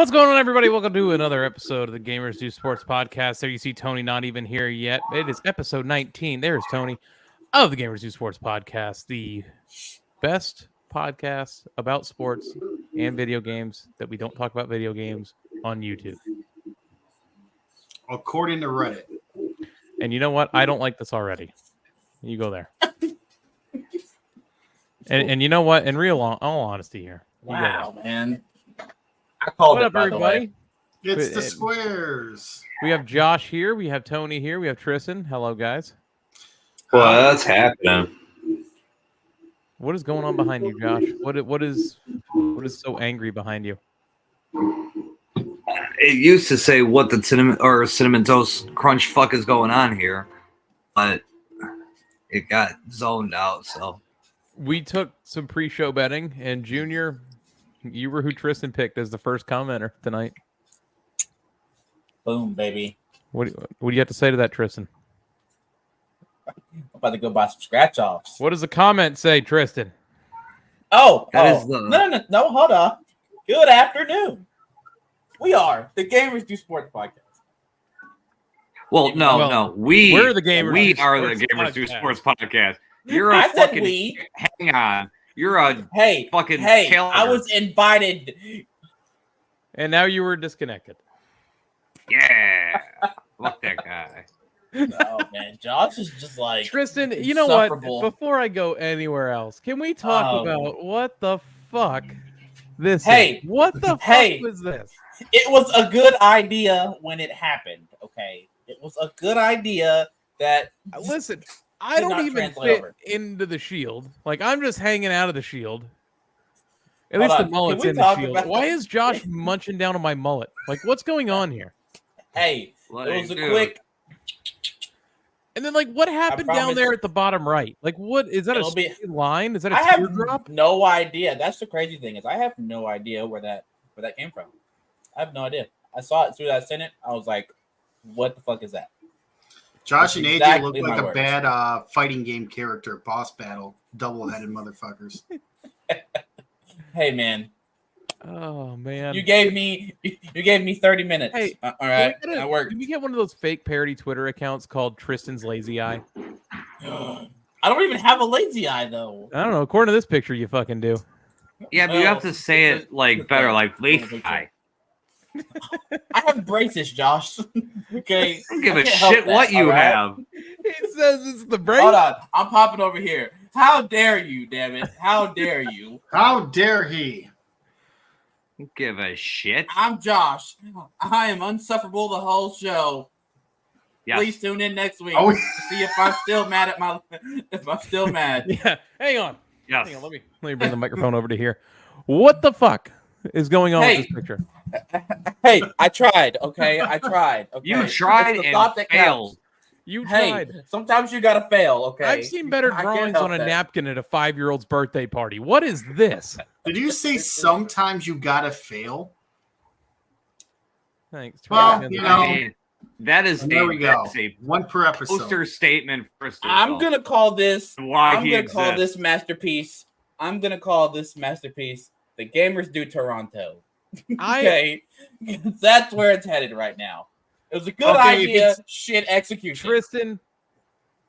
What's going on, everybody? Welcome to another episode of the Gamers Do Sports podcast. There you see Tony not even here yet. It is episode 19. There's Tony of the Gamers Do Sports podcast, the best podcast about sports and video games that we don't talk about video games on YouTube. According to Reddit. And you know what? I don't like this already. You go there. and you know what? In all honesty here. Wow, man. I called what it, up, by everybody? The way. It's the squares. We have Josh here. We have Tony here. We have Tristan. Hello, guys. What's happening? What is going on behind you, Josh? What is so angry behind you? It used to say what the cinnamon toast crunch fuck is going on here, but it got zoned out. So we took some pre-show betting, and Junior, you were who Tristan picked as the first commenter tonight. Boom, baby. What do you have to say to that, Tristan? I'm about to go buy some scratch-offs. What does the comment say, Tristan? No, hold on. Good afternoon. We are the Gamers Do Sports podcast. Well, no. We're the Gamers Do Sports podcast. You're a fucking. We. Hang on. You're a fucking. Hey, I was invited. And now you were disconnected. Yeah. Fuck that guy. Oh man, Josh is just like Tristan. You know what? Before I go anywhere else, can we talk about what the fuck this is? What the fuck was this? It was a good idea when it happened. Okay, it was a good idea that. Listen, I don't even fit into the shield. Like, I'm just hanging out of the shield. At least the mullet's in the shield. Why is Josh munching down on my mullet? Like, what's going on here? Hey, it was a quick. And then, like, what happened down there at the bottom right? Like, what is that? A line? Is that a teardrop? No idea. That's the crazy thing is I have no idea where that came from. I have no idea. I saw it as soon as I sent it. I was like, "What the fuck is that?" Josh and AJ look like a bad fighting game character. Boss battle, double-headed motherfuckers. Hey man. Oh man. You gave me 30 minutes. Hey, all right. That worked. Can we get one of those fake parody Twitter accounts called Tristan's Lazy Eye? I don't even have a lazy eye though. I don't know. According to this picture, you fucking do. Yeah, but you have to say it like better, like lazy eye. I have braces, Josh. Okay. I don't give a shit what you have. He says it's the brace. Hold on. I'm popping over here. How dare you, damn it? How dare you? How dare he? Don't give a shit. I'm Josh. I am unsufferable the whole show. Yes. Please tune in next week to see if I'm still mad at if I'm still mad. Yeah. Hang on. Yes. Hang on. Let me bring the microphone over to here. What the fuck is going on with this picture? Hey, I tried. Okay, I tried. Okay. You tried and failed. You tried. Sometimes you gotta fail. Okay. I've seen better drawings on a napkin at a 5-year-old's birthday party. What is this? Did you say sometimes you gotta fail? Thanks. Well, you know, that is there we go. One per episode. Poster statement. I'm gonna call this. I'm gonna call this masterpiece. I'm gonna call this masterpiece. The Gamers Do Toronto. Okay, that's where it's headed right now. It was a good idea. Shit execution. Tristan,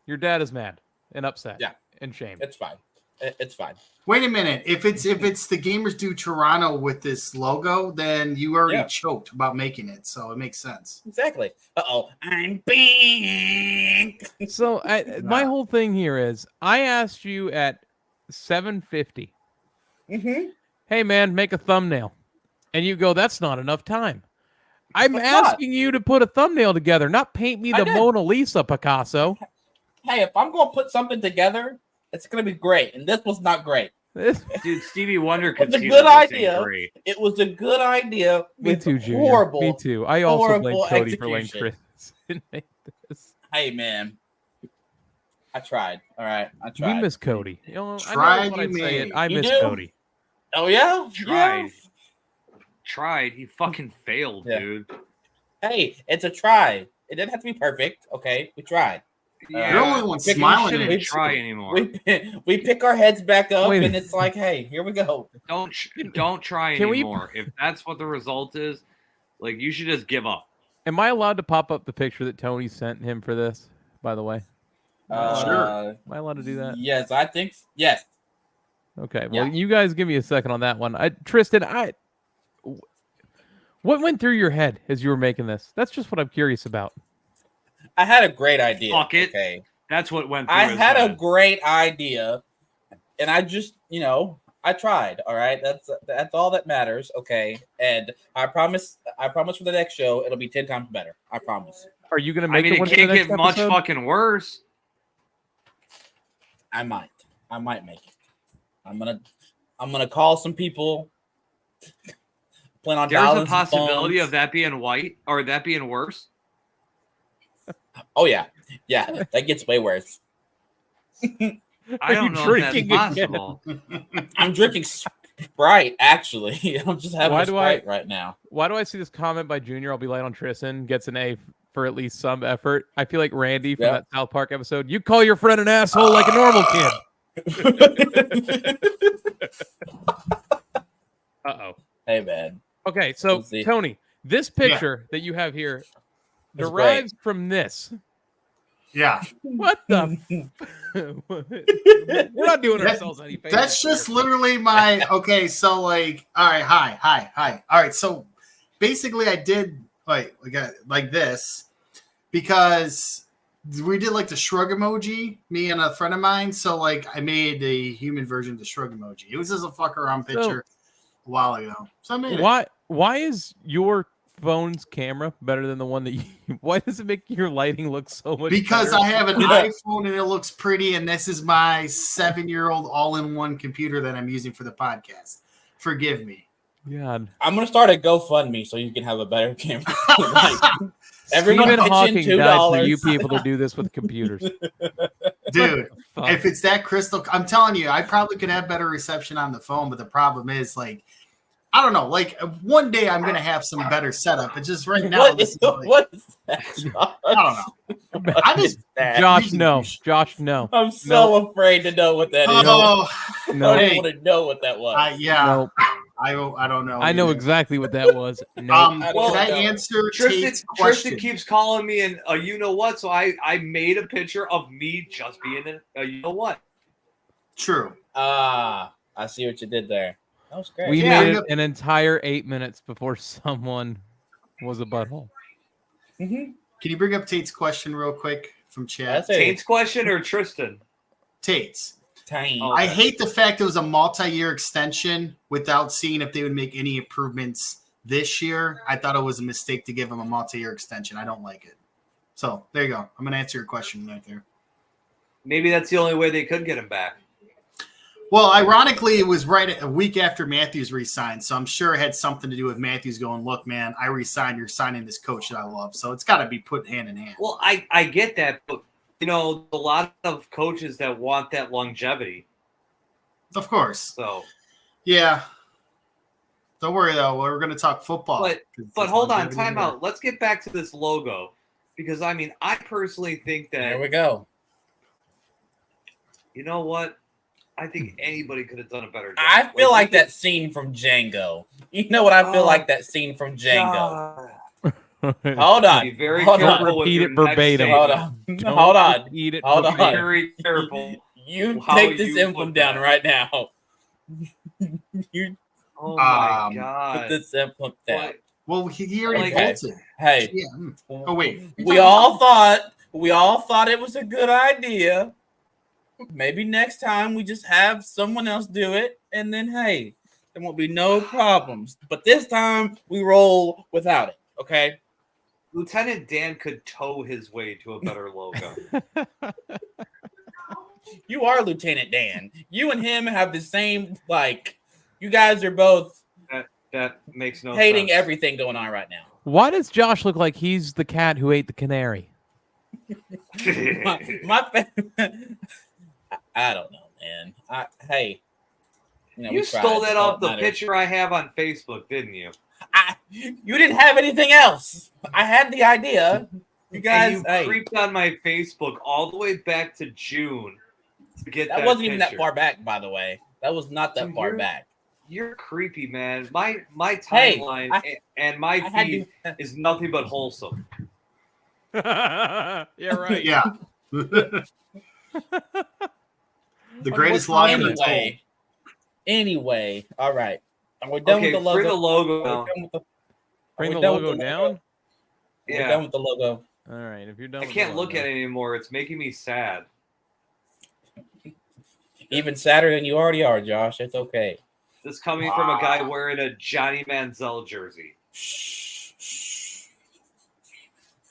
your dad is mad and upset. Yeah, and shame. It's fine. It's fine. Wait a minute. If it's the Gamers Do Toronto with this logo, then you already choked about making it, so it makes sense. Exactly. I'm pink. So my whole thing here is, I asked you at 7:50. Mm-hmm. Hey man, make a thumbnail, and you go, "That's not enough time." I'm asking you to put a thumbnail together, not paint me the Mona Lisa Picasso. Hey, if I'm going to put something together, it's going to be great. And this was not great. Dude, Stevie Wonder could see it was a good idea. It was a good idea. Me too, Junior. Horrible. Me too. I also blame Cody for letting Tristan make this. Hey, man. I tried. All right. I tried. You miss Cody. You know, I miss Cody. Oh, yeah? Tried. Tried. He fucking failed, dude. Hey, it's a try. It didn't have to be perfect. Okay, we tried. You're the only one smiling. We shouldn't try anymore. We pick our heads back up, and it's like, hey, here we go. Don't try anymore. If that's what the result is, like, you should just give up. Am I allowed to pop up the picture that Tony sent him for this? By the way, sure. Am I allowed to do that? Yes, I think yes. Okay. Well, you guys give me a second on that one. Tristan, what went through your head as you were making this? That's just what I'm curious about. I had a great idea. Fuck it. Okay. That's what went through I his had head. a great idea, and I just, I tried. All right, that's all that matters. Okay, and I promise for the next show it'll be 10 times better. I promise. Are you gonna make it one can't for the next get much episode? fucking worse. I might make it. I'm gonna call some people. Plan on There's a dialing some possibility phones. of that being white or that being worse. Oh yeah, that gets way worse. I don't know if that's possible. I'm drinking Sprite, actually. I'm just having a Sprite right now. Why do I see this comment by Junior? I'll be light on Tristan. Gets an A for at least some effort. I feel like Randy from that South Park episode. You call your friend an asshole like a normal kid. Uh-oh. Hey, man. Okay, so, Tony, this picture that you have here derives from this. Yeah. What the? We're not doing ourselves any favors. That's just literally my. Okay, so like, all right, hi. All right, so basically, I did like this because we did like the shrug emoji, me and a friend of mine. So like, I made a human version of the shrug emoji. It was just a fuck around picture a while ago. So I made it. Why is your phone's camera better than the one that you? Why does it make your lighting look so much because better? I have an iPhone and it looks pretty, and this is my 7-year-old all-in-one computer that I'm using for the podcast. Forgive me. God. I'm gonna start a GoFundMe so you can have a better camera. Everyone Stephen pitch Hawking in died $2 for you people to do this with computers. Dude, if it's that crystal, I'm telling you, I probably could have better reception on the phone, but the problem is like, I don't know. Like one day I'm gonna have some better setup. But just right now, what is that? I don't know. I just Josh, no. I'm so afraid to know what that is. Oh, no. I don't want to know what that was. I don't know. I know exactly what that was. No. Can I answer Tate's question? Tristan keeps calling me and you know what? So I made a picture of me just being you know what? True. I see what you did there. That was great. We made it an entire 8 minutes before someone was a butthole. Mm-hmm. Can you bring up Tate's question real quick from chat? Tate's question or Tristan? Tate's. Tiny. I hate the fact it was a multi-year extension without seeing if they would make any improvements this year. I thought it was a mistake to give them a multi-year extension. I don't like it. So there you go. I'm going to answer your question right there. Maybe that's the only way they could get him back. Well, ironically, it was right a week after Matthews re-signed, so I'm sure it had something to do with Matthews going, look, man, I re-signed, you're signing this coach that I love. So it's got to be put hand in hand. Well, I get that, but, a lot of coaches that want that longevity. Of course. So, yeah. Don't worry, though. We're going to talk football. But hold on, time out. Let's get back to this logo because, I personally think that – There we go. You know what? I think anybody could have done a better job. I feel like that scene from Django. You know what I feel like that scene from Django. Hold on. Be very Hold careful on. Repeat it verbatim. Hold on. Repeat it Hold on. verbatim. Very careful. You take this emblem down right now. You oh my God. put this emblem down. Well, he already Okay. built it. Hey. Yeah. Oh, wait. We all thought it was a good idea. Maybe next time we just have someone else do it, and then hey, there won't be no problems. But this time we roll without it. Okay. Lieutenant Dan could tow his way to a better logo. You are Lieutenant Dan. You and him have the same, you guys are both that makes no hating sense. everything going on right now. Why does Josh look like he's the cat who ate the canary? my I don't know, man. Hey. You stole that off the picture I have on Facebook, didn't you? You didn't have anything else. I had the idea. You guys, creeped on my Facebook all the way back to June to get that. That wasn't even that far back, by the way. That was not that far back. You're creepy, man. My timeline and my feed is nothing but wholesome. Yeah, right. Yeah. The greatest line. Anyway, all right. And we're done with the logo. Bring the logo down. Bring the logo down? Yeah. We're done with the logo. All right. If you're done, I can't look at it anymore. It's making me sad. Even sadder than you already are, Josh. It's okay. This coming from a guy wearing a Johnny Manziel jersey.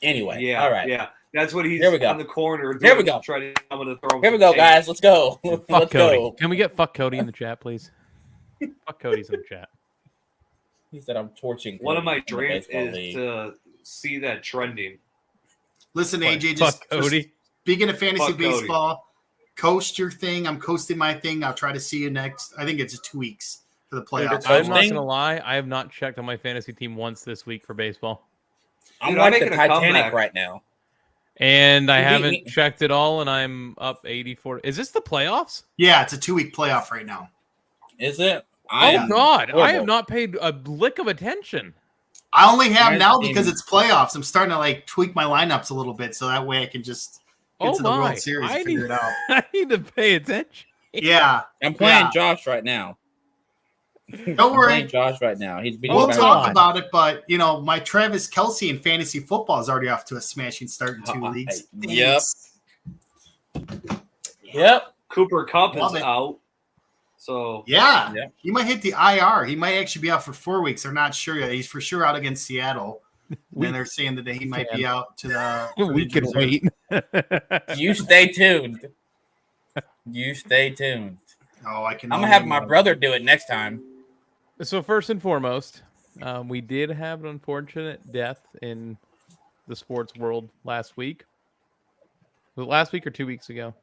Anyway, all right. Yeah, that's what he's on the corner. Here we go. Trying to, I'm gonna throw him Here we go, guys. Let's go. Let's go. Can we get fuck Cody in the chat, please? Fuck Cody's in the chat. He said I'm torching. One of my dreams is to see that trending. Listen, AJ, just speaking of fantasy baseball, coast your thing. I'm coasting my thing. I'll try to see you next. I think it's 2 weeks for the playoffs. I'm not gonna lie. I have not checked on my fantasy team once this week for baseball. I'm like the Titanic right now. And I haven't checked it all, and I'm up 84. Is this the playoffs? Yeah, it's a 2-week playoff right now. Is it? God. I have not paid a lick of attention. I only have now because it's playoffs. I'm starting to tweak my lineups a little bit so that way I can just get to the World Series and figure it out. I need to pay attention. Yeah. I'm playing Josh right now. Don't worry. Josh right now. We'll talk about it, but my Travis Kelce in fantasy football is already off to a smashing start in 2 leagues. Yep. Cooper Kupp is out. So he might hit the IR. He might actually be out for 4 weeks. They're not sure yet. He's for sure out against Seattle. And they're saying that he might be out to the. We can wait. You stay tuned. You stay tuned. Oh, I can. I'm gonna have my brother do it next time. So first and foremost, we did have an unfortunate death in the sports world last week. Was it last week or 2 weeks ago?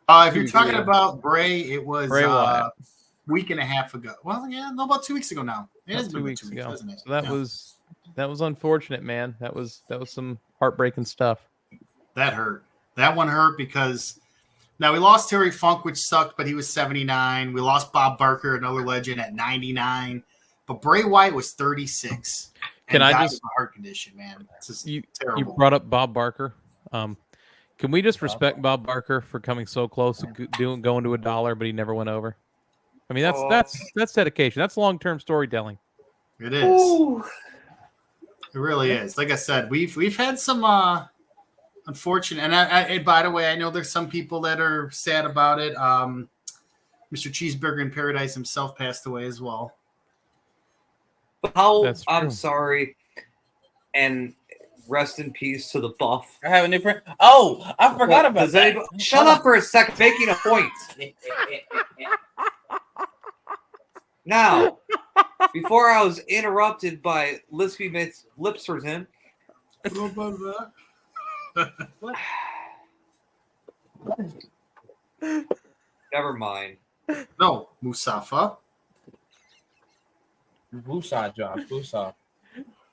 If you're talking about Bray, it was a week and a half ago. Well, about 2 weeks ago now. It has been 2 weeks ago, isn't it? So that was unfortunate, man. That was some heartbreaking stuff. That hurt. That one hurt because now we lost Terry Funk, which sucked, but he was 79. We lost Bob Barker, another legend, at 99. But Bray Wyatt was 36. Can I just a heart condition, man? It's just terrible. You brought up Bob Barker. Can we just respect Bob Barker for coming so close to going to $1, but he never went over? I mean, that's dedication. That's long-term storytelling. It is. Ooh. It really is. Like I said, we've had some unfortunate. And by the way, I know there's some people that are sad about it. Mr. Cheeseburger in Paradise himself passed away as well. I'm sorry, and rest in peace to the Buff. I have a new friend. Oh, I forgot about that. Shut up for a second, making a point. Now, before I was interrupted by Lispy Lipserton. Never mind. No, Musafa. Woosah, Josh. Woosah.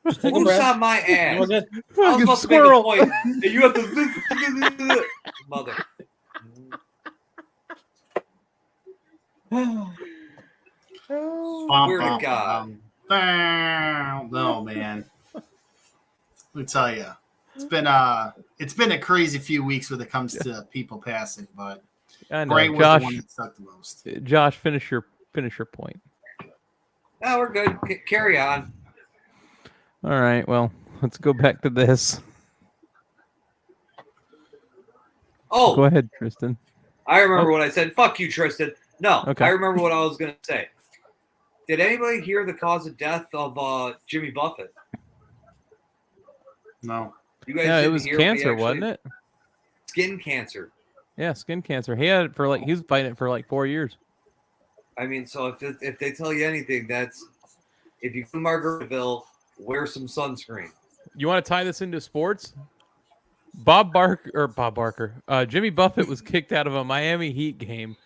Woosah my ass. I was about to make a point. And you have to mother. Weird to God. No, man. Let me tell you, it's been a crazy few weeks when it comes to people passing, but Bray was the one that sucked the most. Josh, finish your point. No, we're good. Carry on. All right. Well, let's go back to this. Oh, go ahead, Tristan. I remember what I said. Fuck you, Tristan. No, okay. I remember what I was going to say. Did anybody hear the cause of death of Jimmy Buffett? No. You guys it was cancer, wasn't it? Skin cancer. Yeah, skin cancer. He had it for he was fighting it for 4 years. I mean, so if they tell you anything, that's if you go to Margaritaville, wear some sunscreen. You want to tie this into sports? Bob Barker. Jimmy Buffett was kicked out of a Miami Heat game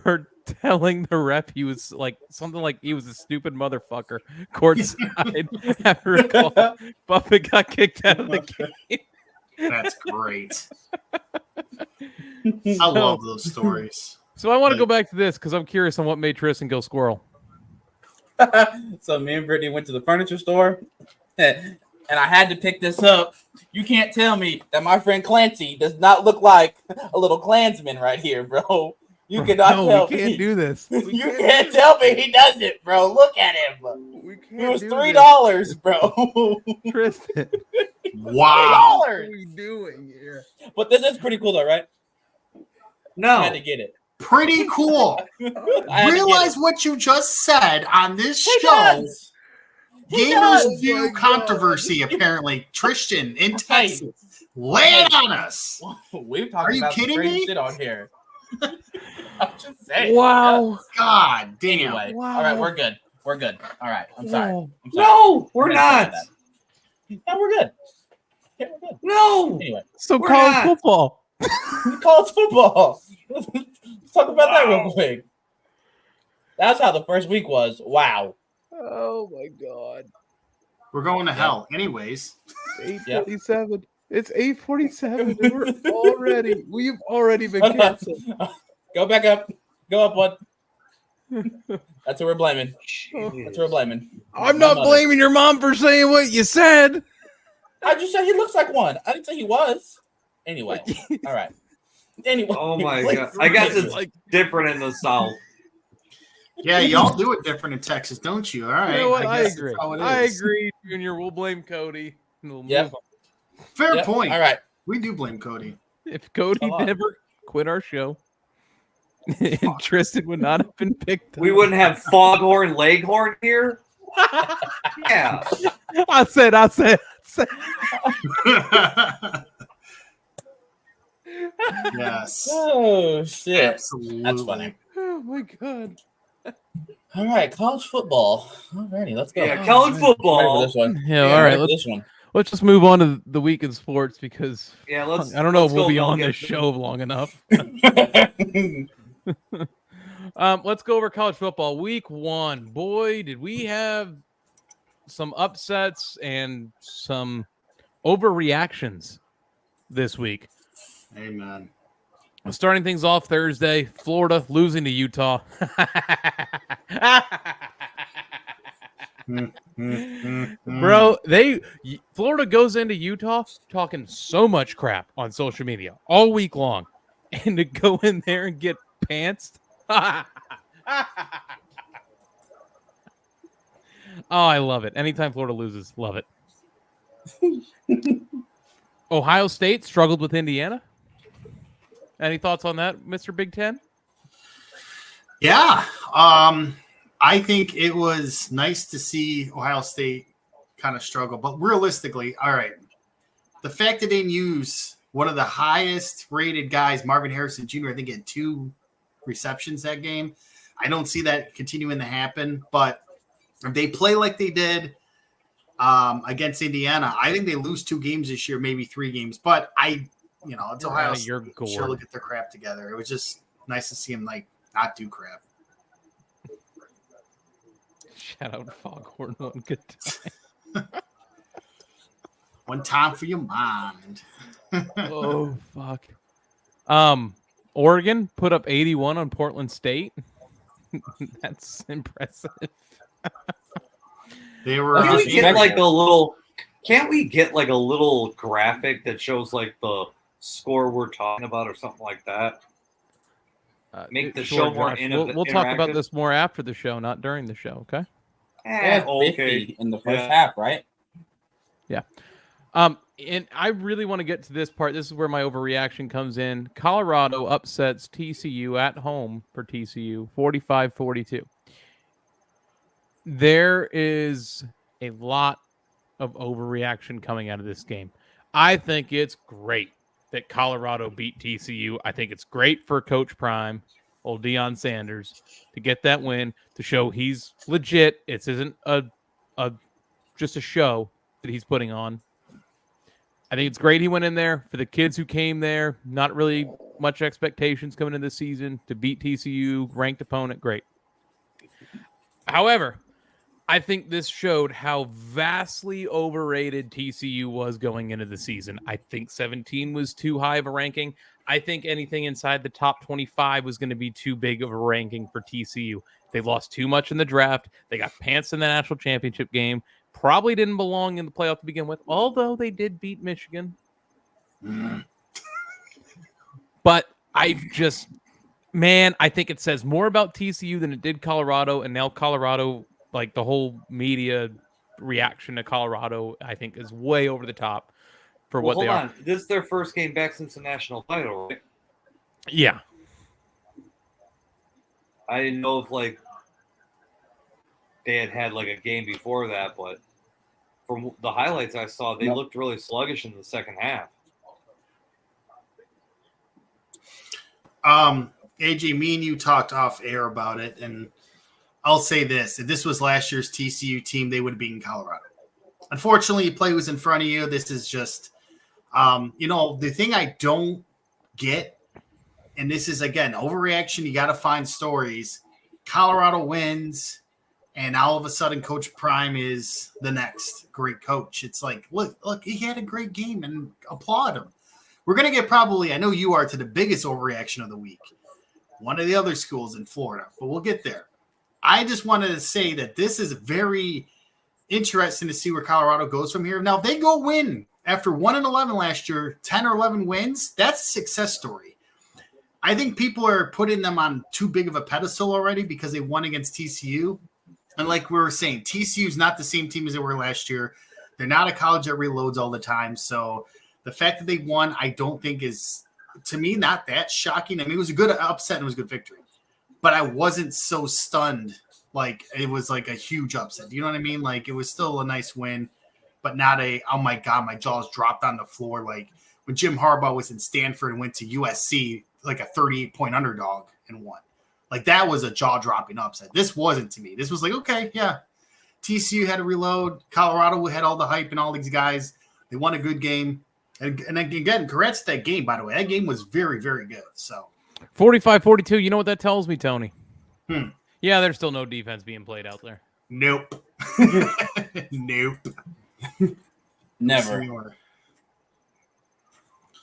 for telling the ref he was like something like he was a stupid motherfucker courtside after a call. Buffett got kicked out of the game. That's great. I love those stories. So I want to go back to this because I'm curious on what made Tristan go squirrel. So me and Brittany went to the furniture store, and I had to pick this up. You can't tell me that my friend Clancy does not look like a little Klansman right here, bro. You cannot tell me. We can't do this. You can't tell me he doesn't, bro. Look at him. It was $3, bro. Tristan. Wow. What are we doing here? But this is pretty cool, though, right? No. I had to get it. Pretty cool. Realize what you just said on this show. Gamers View controversy, apparently. Tristan in Texas. Lay it on us. We've talked about some crazy shit on here. I'm just saying. Wow. God damn. Anyway, Wow. all right, we're good. We're good. All right, I'm sorry. Whoa. I'm sorry. No, we're not. No, we're good. Yeah, we're good. No. Anyway, So We're college not. football. college football. Let's talk about that real quick. That's how the first week was. Wow. Oh my god. We're going to hell. Anyways. 8:47. It's 8:47. And we've already been canceled. Go back up. Go up one. That's what we're blaming. That's what we're blaming. I'm not blaming your mom for saying what you said. I just said he looks like one. I didn't say he was. Anyway. All right. Anyway. Oh my god. I guess it's like different in the South. Yeah, y'all do it different in Texas, don't you? All right. You know what? I guess agree. that's how it I is. agree, Junior. We'll blame Cody. And we'll Yep. move on. Fair point. All right. We do blame Cody. If Cody never quit our show, and Tristan would not have been picked up. We wouldn't have Foghorn Leghorn here. Yeah. I said. Yes. Oh, shit. Absolutely. That's funny. Oh my god. All right, college football. Alrighty, let's go. Yeah, college I'm ready for football. this one. Yeah, all right. Ready for this one. Let's just move on to the week in sports because Yeah, let's. I don't know if let's we'll go be on Nuggets. this show long enough. Let's go over college football. Week 1. Boy, did we have some upsets and some overreactions this week. Amen. Starting things off Thursday, Florida losing to Utah. Bro, Florida goes into Utah talking so much crap on social media all week long, and to go in there and get pantsed. Oh, I love it. Anytime Florida loses, love it. Ohio State struggled with Indiana. Any thoughts on that, Mr. Big Ten? Yeah. I think it was nice to see Ohio State kind of struggle, but realistically, all right, the fact that they didn't use one of the highest rated guys, Marvin Harrison Jr., I think had 2 receptions that game. I don't see that continuing to happen, but if they play like they did against Indiana, I think they lose 2 games this year, maybe 3 games, but it's Ohio State. You're Sure, get their crap together. It was just nice to see them not do crap. Shout out Foghorn one good time. One time for your mind. Oh fuck. Oregon put up 81 on Portland State. That's impressive. They were. Can we get like a little? Can't we get like a little graphic that shows like the score we're talking about or something like that? Make the show more interactive. We'll talk about this more after the show, not during the show. Okay. Okay. In the first half, right? Yeah. And I really want to get to this part. This is where my overreaction comes in. Colorado upsets TCU at home for TCU, 45-42. There is a lot of overreaction coming out of this game. I think it's great that Colorado beat TCU. I think it's great for Coach Prime, old Deion Sanders, to get that win, to show he's legit. It isn't just a show that he's putting on. I think it's great he went in there. For the kids who came there, not really much expectations coming into the season to beat TCU, ranked opponent, great. However, I think this showed how vastly overrated TCU was going into the season. I think 17 was too high of a ranking. I think anything inside the top 25 was going to be too big of a ranking for TCU. They lost too much in the draft. They got pants in the national championship game. Probably didn't belong in the playoff to begin with, although they did beat Michigan. But I think it says more about TCU than it did Colorado, and now Colorado, like the whole media reaction to Colorado, I think is way over the top for what they are. Hold on. This is their first game back since the national title, right? Yeah. I didn't know if they had like a game before that, but from the highlights I saw, they looked really sluggish in the second half. AJ, me and you talked off air about it, and I'll say this. If this was last year's TCU team, they would have beaten Colorado. Unfortunately, you play who's in front of you. This is just, the thing I don't get, and this is, again, overreaction. You got to find stories. Colorado wins, and all of a sudden Coach Prime is the next great coach. It's like, look, he had a great game, and applaud him. We're going to get probably, I know you are, to the biggest overreaction of the week. One of the other schools in Florida, but we'll get there. I just wanted to say that this is very interesting to see where Colorado goes from here. Now, if they go win after 1-11 last year, 10 or 11 wins, that's a success story. I think people are putting them on too big of a pedestal already because they won against TCU. And like we were saying, TCU is not the same team as they were last year. They're not a college that reloads all the time. So the fact that they won, I don't think is, to me, not that shocking. I mean, it was a good upset and it was a good victory. But I wasn't so stunned like it was like a huge upset. You know what I mean? Like it was still a nice win, but not a, oh my God, my jaws dropped on the floor. Like when Jim Harbaugh was in Stanford and went to USC, like a 38-point underdog and won. Like that was a jaw-dropping upset. This wasn't to me. This was like, okay, yeah. TCU had to reload. Colorado had all the hype and all these guys. They won a good game. And again, congrats to that game, by the way. That game was very, very good. So 45-42. You know what that tells me, Tony? Yeah, there's still no defense being played out there. Nope. Nope. Never.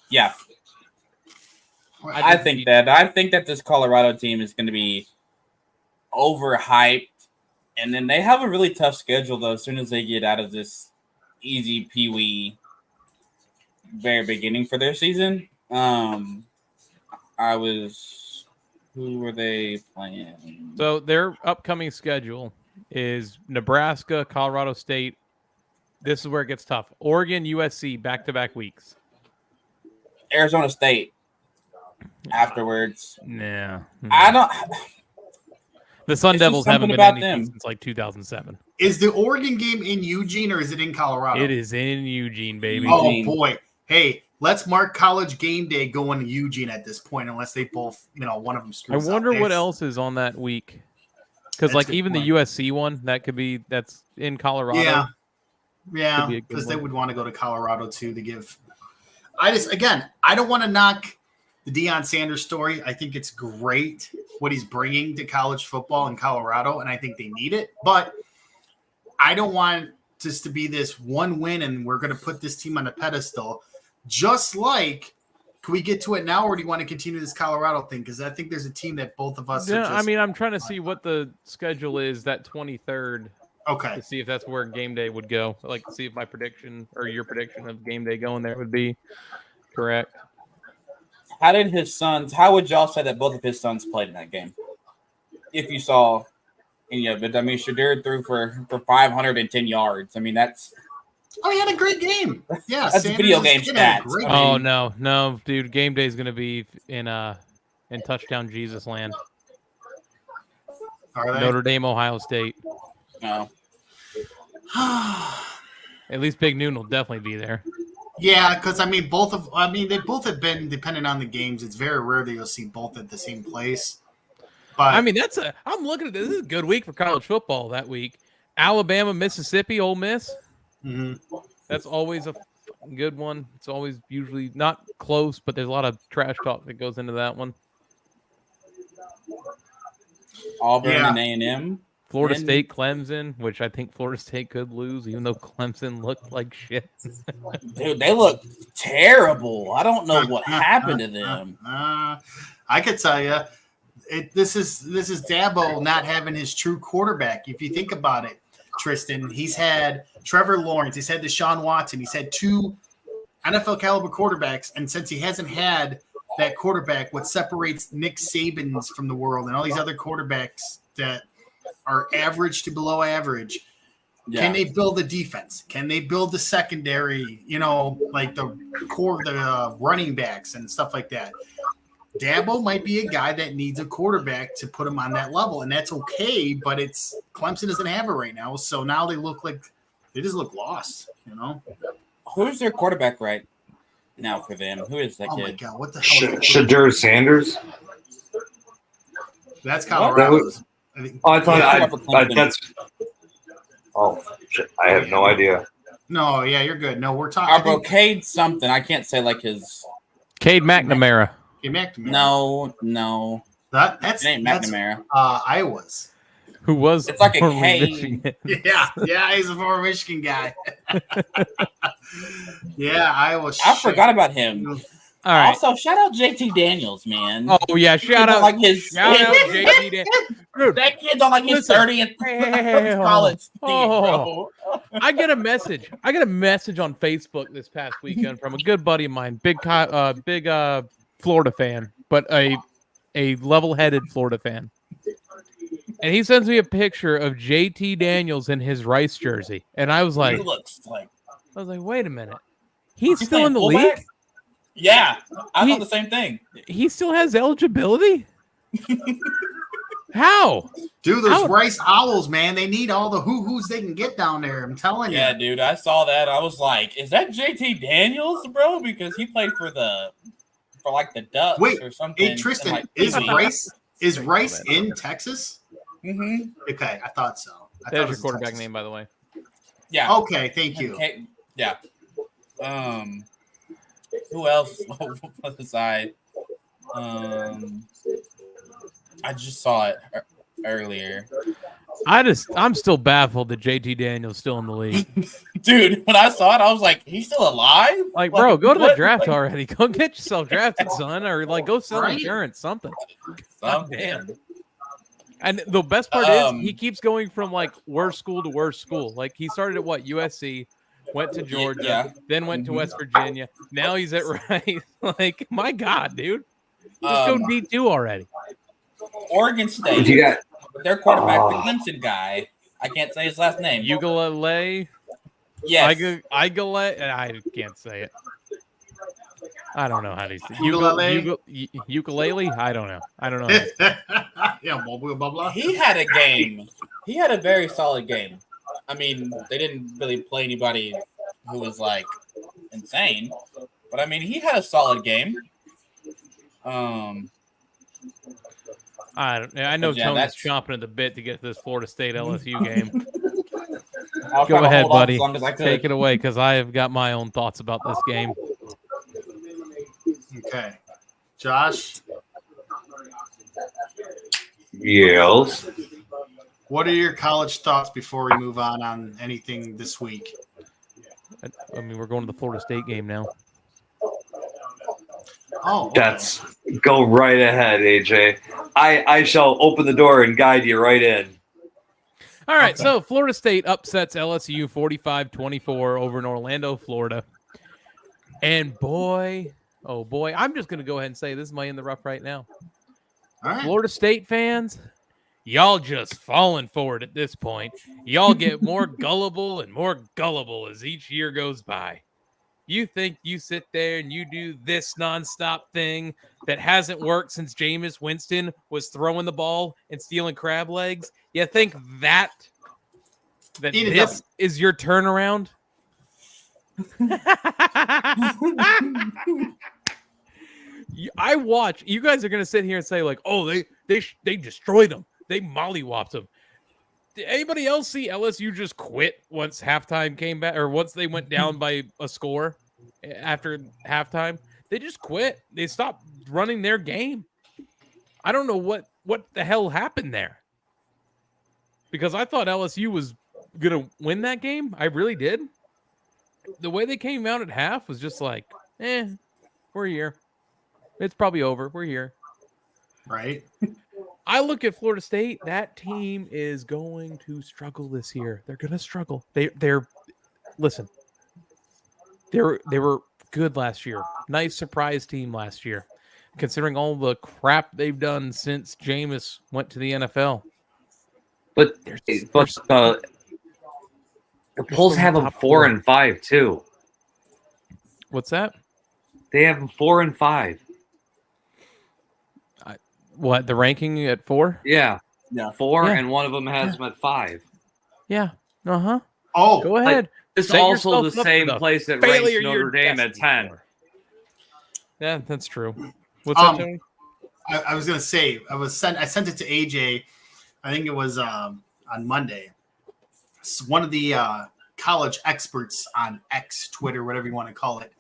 Yeah. I think that this Colorado team is going to be overhyped, and then they have a really tough schedule though. As soon as they get out of this easy peewee very beginning for their season, who were they playing? So their upcoming schedule is Nebraska, Colorado State. This is where it gets tough. Oregon, USC, back-to-back weeks. Arizona State. Afterwards, yeah, I don't. The Sun Devils haven't been anything since like 2007. Is the Oregon game in Eugene or is it in Colorado? It is in Eugene, baby. Oh boy! Hey, let's mark College Game Day going to Eugene at this point, unless they both, one of them screws. I wonder what else is on that week, because like even the USC one that's in Colorado. Yeah, because they would want to go to Colorado too to give. I don't want to knock the Deion Sanders story. I think it's great what he's bringing to college football in Colorado, and I think they need it. But I don't want this to be this one win, and we're going to put this team on a pedestal. Just like, can we get to it now, or do you want to continue this Colorado thing? Because I think there's a team that both of us are just... I'm trying to see what the schedule is that 23rd. Okay. To see if that's where game day would go. Like, see if my prediction or your prediction of game day going there would be correct. How would y'all say that both of his sons played in that game? If you saw any of it. I mean, Shadir threw for 510 yards. I mean, that's... Oh, he had a great game. Yeah, that's Sanders video game stats. Oh, no, dude. Game day is going to be in touchdown Jesus land. Are they? Notre Dame, Ohio State. No. At least Big Noon will definitely be there. Yeah, because they both have been, depending on the games, it's very rare that you'll see both at the same place. But I'm looking at this. This is a good week for college football that week. Alabama, Mississippi, Ole Miss. Mm-hmm. That's always good one. It's always usually not close, but there's a lot of trash talk that goes into that one. Auburn and A&M. Florida State, Clemson, which I think Florida State could lose, even though Clemson looked like shit. Dude, they look terrible. I don't know what happened to them. I could tell you, this is Dabo not having his true quarterback. If you think about it, Tristan, he's had Trevor Lawrence, he's had Deshaun Watson, he's had 2 NFL caliber quarterbacks, and since he hasn't had that quarterback, what separates Nick Saban's from the world and all these other quarterbacks that are average to below average. Yeah. Can they build a defense? Can they build the secondary, like the core of the running backs and stuff like that? Dabo might be a guy that needs a quarterback to put him on that level, and that's okay, but Clemson doesn't have it right now, so now they just look lost, Who's their quarterback right now for them? Who is that kid? Oh, my God, what the hell? Shadur Sanders? That's Colorado's. I thought that's. Oh shit! I have no idea. No, yeah, you're good. No, we're talking. Cade something. I can't say like his. Cade McNamara. No. That's McNamara. Iowa's. Who was? It's like a K. Yeah, he's a former Michigan guy. Yeah, Iowa. I forgot about him. All right. Also, shout out JT Daniels, man. Oh yeah, shout out JT Daniels. That kid's on like his 30th college team, bro. I get a message on Facebook this past weekend from a good buddy of mine, big Florida fan, but a level-headed Florida fan. And he sends me a picture of JT Daniels in his Rice jersey, and I was like, wait a minute, he's still in the league? Yeah, I thought the same thing. He still has eligibility? How? Dude, those Rice Owls, man, they need all the hoo-hoos they can get down there. I'm telling you. Yeah, dude, I saw that. I was like, is that JT Daniels, bro? Because he played for the Ducks or something. Hey, Tristan, is Rice in Texas? Mm-hmm. Okay, I thought so. That's your quarterback name, by the way. Yeah. Okay, thank you. Okay. Yeah. Who else was I? I just saw it earlier. I'm still baffled that JT Daniels still in the league. Dude, when I saw it, I was like, he's still alive? Like, bro, go to the draft already. Go get yourself drafted, son, or go sell insurance, something. Damn. And the best part is he keeps going from worst school to worst school. Like he started at USC, went to Georgia, then went to West Virginia. Now he's at Rice. Like, my God, dude. Just go D2 already. Oregon State. Their quarterback, the Clemson guy. I can't say his last name. Ugalele. Yes. I can't say it. I don't know how to say it. Ukulele? I don't know. Yeah, blah, blah, blah. He had a game. He had a very solid game. I mean, they didn't really play anybody who was insane, but I mean, he had a solid game. I know Tony's chomping at the bit to get this Florida State LSU game. Go ahead, buddy. Take it away, because I have got my own thoughts about this game. Okay. Josh? Yes. What are your college thoughts before we move on anything this week? I mean, we're going to the Florida State game now. Oh, okay. Go right ahead, AJ. I shall open the door and guide you right in. All right, so Florida State upsets LSU 45-24 over in Orlando, Florida. And boy, oh boy, I'm just going to go ahead and say this is my in the rough right now. All right. Florida State fans, y'all just falling for it at this point. Y'all get more gullible and more gullible as each year goes by. You think you sit there and you do this nonstop thing that hasn't worked since Jameis Winston was throwing the ball and stealing crab legs? You think that this is your turnaround? I watch. You guys are going to sit here and say they destroyed them. They mollywopped them. Did anybody else see LSU just quit once halftime came back or once they went down by a score? after halftime. They just quit. They stopped running their game. I don't know what the hell happened there. Because I thought LSU was going to win that game. I really did. The way they came out at half was just like, we're here. It's probably over. We're here. Right. I look at Florida State. That team is going to struggle this year. They're going to struggle. Listen. They were good last year. Nice surprise team last year, considering all the crap they've done since Jameis went to the NFL. But the polls have them 4-5 too. What's that? They have them 4-5. What, the ranking at 4? Yeah. 4, and one of them has them at 5. Yeah. Uh-huh. Oh, go ahead. It's also the same place that ranks Notre Dame at 10. Yeah, that's true. What's up, Tony? I was gonna say I sent it to AJ. I think it was on Monday. One of the college experts on X, Twitter, whatever you want to call it,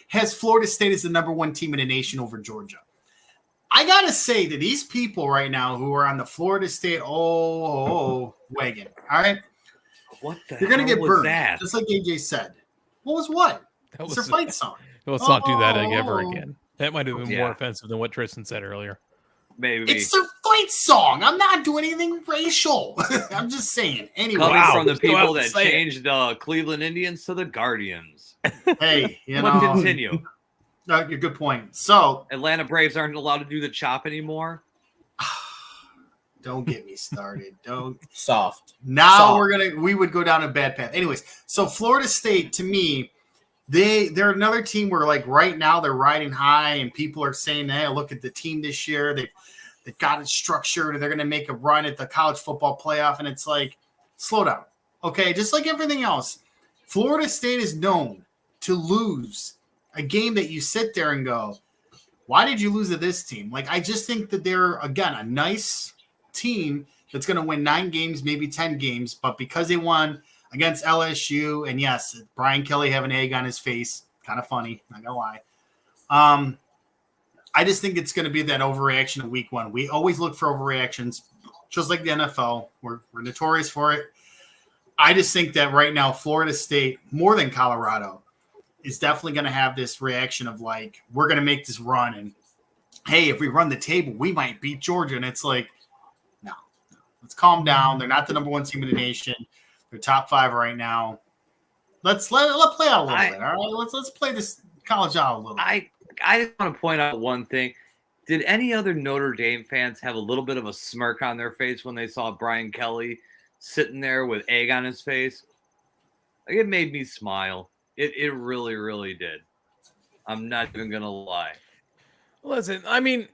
has Florida State as the number 1 team in the nation over Georgia. I gotta say that these people right now who are on the Florida State wagon, all right, what the you're gonna hell get burned, that? just like AJ said. What was what? It's their fight song. Let's not do that ever again. That might have been more offensive than what Tristan said earlier. Maybe it's their fight song. I'm not doing anything racial. I'm just saying. Anyway, coming from the people that changed the Cleveland Indians to the Guardians. Hey, continue. Good point. So Atlanta Braves aren't allowed to do the chop anymore. Don't get me started. Don't soft. Now we would go down a bad path. Anyways, so Florida State to me, they're another team where like right now they're riding high and people are saying, hey, look at the team this year. They've got it structured. They're going to make a run at the college football playoff. And it's like, slow down. Okay. Just like everything else, Florida State is known to lose a game that you sit there and go, why did you lose to this team? Like, I just think that they're, again, a nice team that's going to win 9 games, maybe 10 games. But because they won against LSU, and yes, Brian Kelly have an egg on his face. Kind of funny, not going to lie. I just think it's going to be that overreaction of week 1. We always look for overreactions, just like the NFL. We're notorious for it. I just think that right now, Florida State, more than Colorado, is definitely going to have this reaction of like, we're going to make this run. And hey, if we run the table, we might beat Georgia. And it's like, no, let's calm down. They're not the number 1 team in the nation. They're top 5 right now. Let's play out a little bit. All right, let's play this college out a little bit. I just want to point out one thing. Did any other Notre Dame fans have a little bit of a smirk on their face when they saw Brian Kelly sitting there with egg on his face? Like, it made me smile. It really, really did. I'm not even going to lie. Listen, I mean,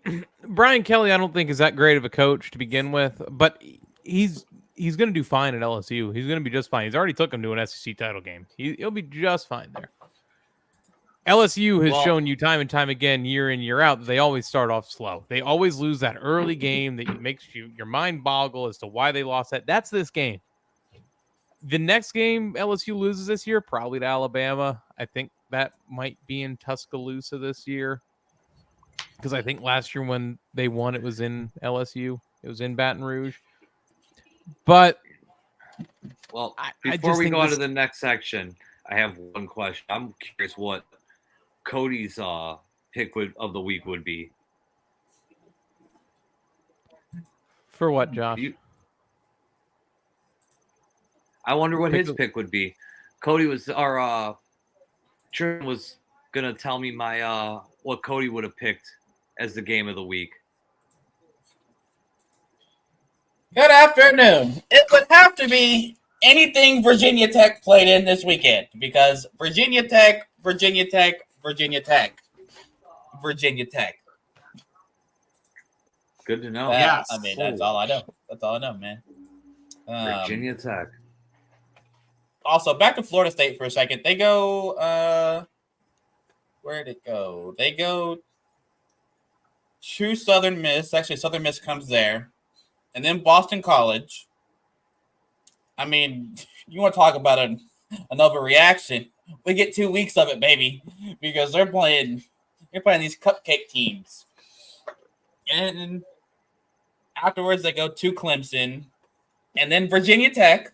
Brian Kelly, I don't think is that great of a coach to begin with, but he's going to do fine at LSU. He's going to be just fine. He's already took him to an SEC title game. He'll be just fine there. LSU has shown you time and time again, year in, year out, that they always start off slow. They always lose that early game that makes your mind boggle as to why they lost that. That's this game. The next game LSU loses this year, probably to Alabama. I think that might be in Tuscaloosa this year. Because I think last year when they won, it was in LSU. It was in Baton Rouge. But well, before we go on to the next section, I have one question. I'm curious what Cody's pick of the week would be. For what, Josh? I wonder what his pick would be. Cody was, or Tristan was gonna tell me my what Cody would have picked as the game of the week. Good afternoon. It would have to be anything Virginia Tech played in this weekend because Virginia Tech. Good to know. Yes. I mean, that's all I know. That's all I know, man. Virginia Tech. Also, back to Florida State for a second. They go, where'd it go? They go to Southern Miss. Actually, Southern Miss comes there. And then Boston College. I mean, you want to talk about another reaction. We get 2 weeks of it, baby, because they're playing these cupcake teams, and afterwards they go to Clemson, and then Virginia Tech,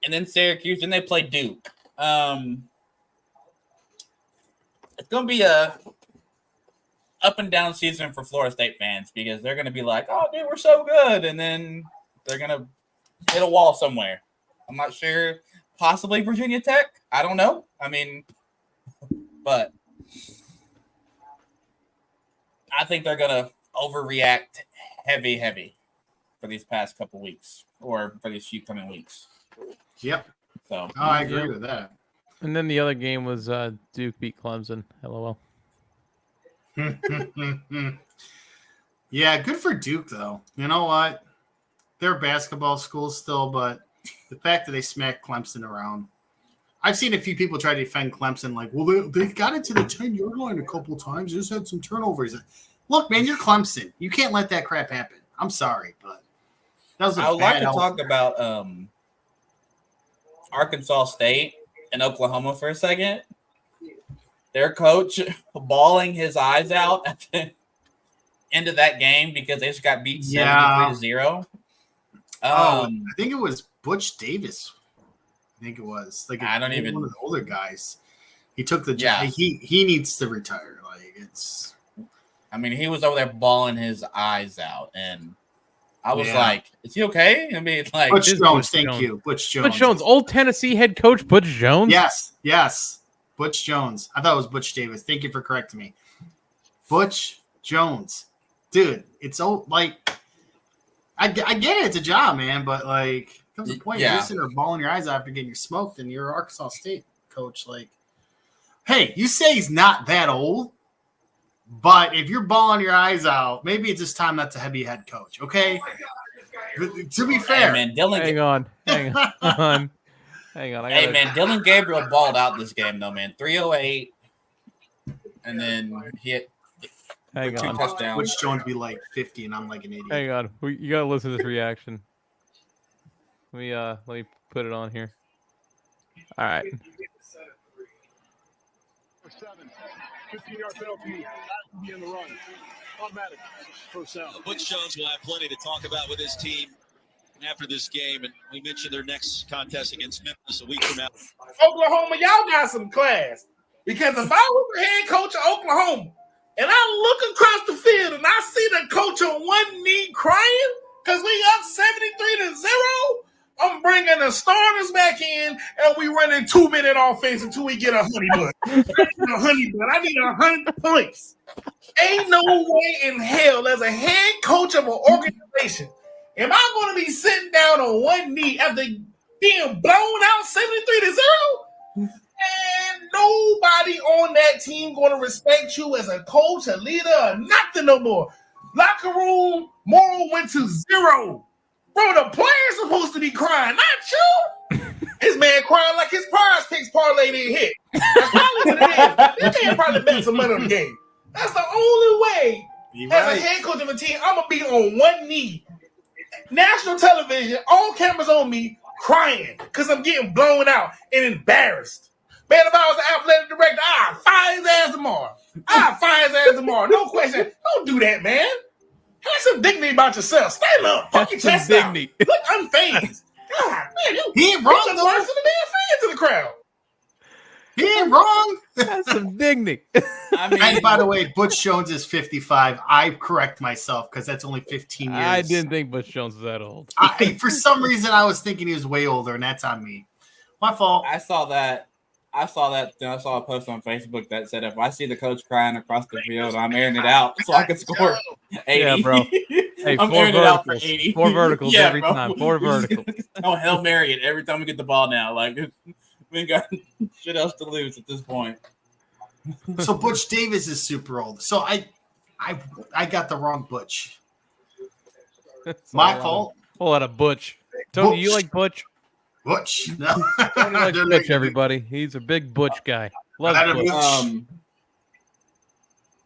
and then Syracuse, and they play Duke. It's gonna be a up and down season for Florida State fans because they're gonna be like, "Oh, dude, we're so good," and then they're gonna hit a wall somewhere. I'm not sure. Possibly Virginia Tech. I don't know. I mean, but I think they're gonna overreact heavy for these past couple weeks or for these few coming weeks. Yep. So I agree with that. And then the other game was Duke beat Clemson. LOL. Yeah, good for Duke, though. You know what? They're a basketball school still, but the fact that they smacked Clemson around. I've seen a few people try to defend Clemson like, well, they got into the 10-yard line a couple times. Just had some turnovers. Look, man, you're Clemson. You can't let that crap happen. I'm sorry, but that was I would like to talk about Arkansas State and Oklahoma for a second. Their coach bawling his eyes out at the end of that game because they just got beat 73-0. I think it was Butch Davis. I think it was like I don't even one of the older guys. He took the job. He needs to retire. Like it's. I mean, he was over there bawling his eyes out, and I was like, "Is he okay?" I mean, like Butch Jones. Thank you, Butch Jones. Butch Jones, old Tennessee head coach Butch Jones. Yes, Butch Jones. I thought it was Butch Davis. Thank you for correcting me. Butch Jones, dude. It's so like. I get it. It's a job, man, but like, comes a point you're sitting there bawling your eyes out after getting smoked, and you're Arkansas State coach. Like, hey, you say he's not that old, but if you're bawling your eyes out, maybe it's just time not to be head coach. Okay. To be fair, hey, man, hang on. Hey, man, Dylan Gabriel balled out this game, though, man. 308, and then he hit. Hang on. Touchdowns. Butch Jones be like 50, and I'm like an idiot. Hang on. You gotta listen to this reaction. Let me put it on here. All right. 15-yard penalty. Be in the run. Automatic. First down. Butch Jones will have plenty to talk about with his team after this game, and we mentioned their next contest against Memphis a week from now. Oklahoma, y'all got some class. Because if I was the head coach of Oklahoma, and I look across the field and I see the coach on one knee crying because we up 73-0, I'm bringing the starters back in and we running 2-minute offense until we get a honey bun. I need 100 points. Ain't no way in hell as a head coach of an organization am I going to be sitting down on one knee after being blown out 73-0? And nobody on that team going to respect you as a coach, a leader, or nothing no more. Locker room moral went to 0. Bro, the player's supposed to be crying, not you. This man crying like his prize picks parlay didn't hit. That's probably what it is. This man probably bet some money on the game. That's the only way as a head coach of a team, I'm going to be on one knee. National television, all cameras on me, crying because I'm getting blown out and embarrassed. Man, if I was an athletic director, I'd fire his ass tomorrow. No question. Don't do that, man. Have some dignity about yourself. Stand up. Fuck your chest out. Look unfazed. God, man, he ain't wrong, though. Worse than the damn fan to the crowd. He ain't wrong. That's some dignity. I mean, and by the way, Butch Jones is 55. I correct myself because that's only 15 years. I didn't think Butch Jones was that old. For some reason, I was thinking he was way older, and that's on me. My fault. I saw that. I saw a post on Facebook that said if I see the coach crying across the field, I'm airing it out so I can score 80. Yeah, bro. Hey, I'm airing it out for 80. 4 verticals every time. 4 verticals. Oh, Hail Mary it every time we get the ball now. Like, we ain't got shit else to lose at this point. So Butch Davis is super old. So I got the wrong Butch. My fault. Whole lot of Butch. Tony, you like Butch? Butch. No. Tony likes Butch, everybody. He's a big Butch guy. Love Butch.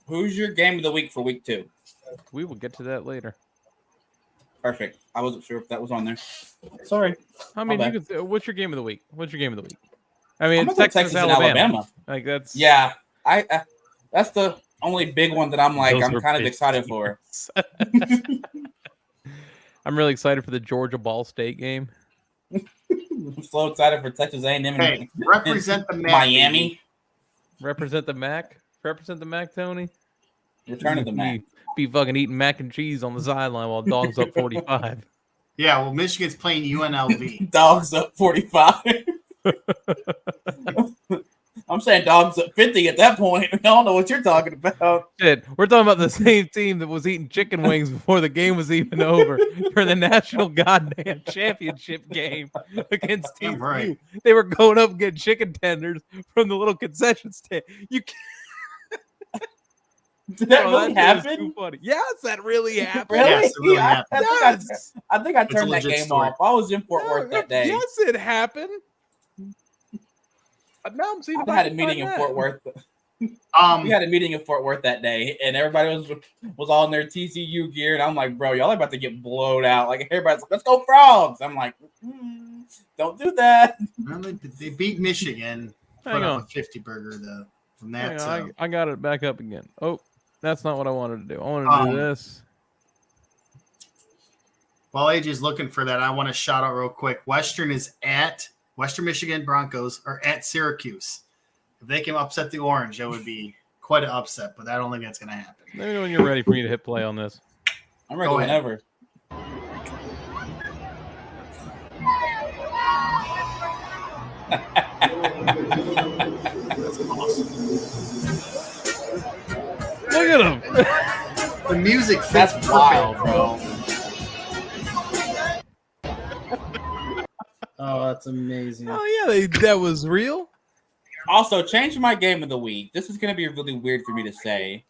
Who's your game of the week for week 2? We will get to that later. Perfect. I wasn't sure if that was on there. Sorry. I mean, you could. What's your game of the week? I mean, I'm it's gonna go Texas, and Alabama. Like that's I that's the only big one that I'm Those I'm are kind of big excited for. I'm really excited for the Georgia Ball State game. I'm so excited for Texas A&M Hey, represent the and MAC, Miami. baby. Represent the MAC. Represent the MAC, Tony. Return of the MAC. Be fucking eating mac and cheese on the sideline while dogs up 45. Yeah, well, Michigan's playing UNLV. Dogs up 45. I'm saying dogs up 50 at that point. I don't know what you're talking about. Shit, we're talking about the same team that was eating chicken wings before the game was even over for the national goddamn championship game against TCU. Damn right. They were going up and getting chicken tenders from the little concession stand. You can't. Did that Oh, really that shit is happen? too funny. Yes, that really happened. Really? Yes, it really happened. Yes. I think I It's a turned that legit game story. off. I was in Fort No, Worth that day. Yes, it happened. Now I'm seeing. I had a meeting in Fort Worth. We had a meeting in Fort Worth that day, and everybody was all in their TCU gear, and I'm like, bro, y'all are about to get blowed out. Like everybody's like, let's go Frogs. I'm like, don't do that. Well, they beat Michigan. Hang on. A 50 burger though. From that, Hang on, I got it back up again. Oh, that's not what I wanted to do. I wanted to do this. While AJ's looking for that, I want to shout out real quick. Western Michigan Broncos are at Syracuse. If they can upset the Orange, that would be quite an upset, but I don't think that's going to happen. Let me know when you're ready for me to hit play on this. I'm ready whenever. That's awesome. Look at him. The music fits That's perfect. wild, bro. Oh, that's amazing. Oh yeah, that was real. Also, change my game of the week. This is going to be really weird for me to say,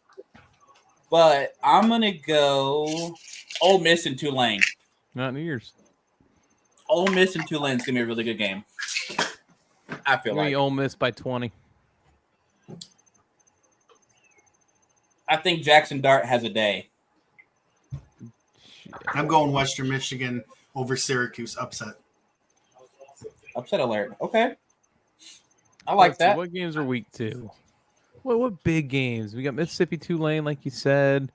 but I'm going to go Ole Miss and Tulane. Not in years. Ole Miss and Tulane is going to be a really good game. I feel like. Ole Miss by 20. I think Jackson Dart has a day. Shit. I'm going Western Michigan over Syracuse upset. Upset alert. Okay. I like that. What games are week 2? What big games? We got Mississippi Tulane, like you said.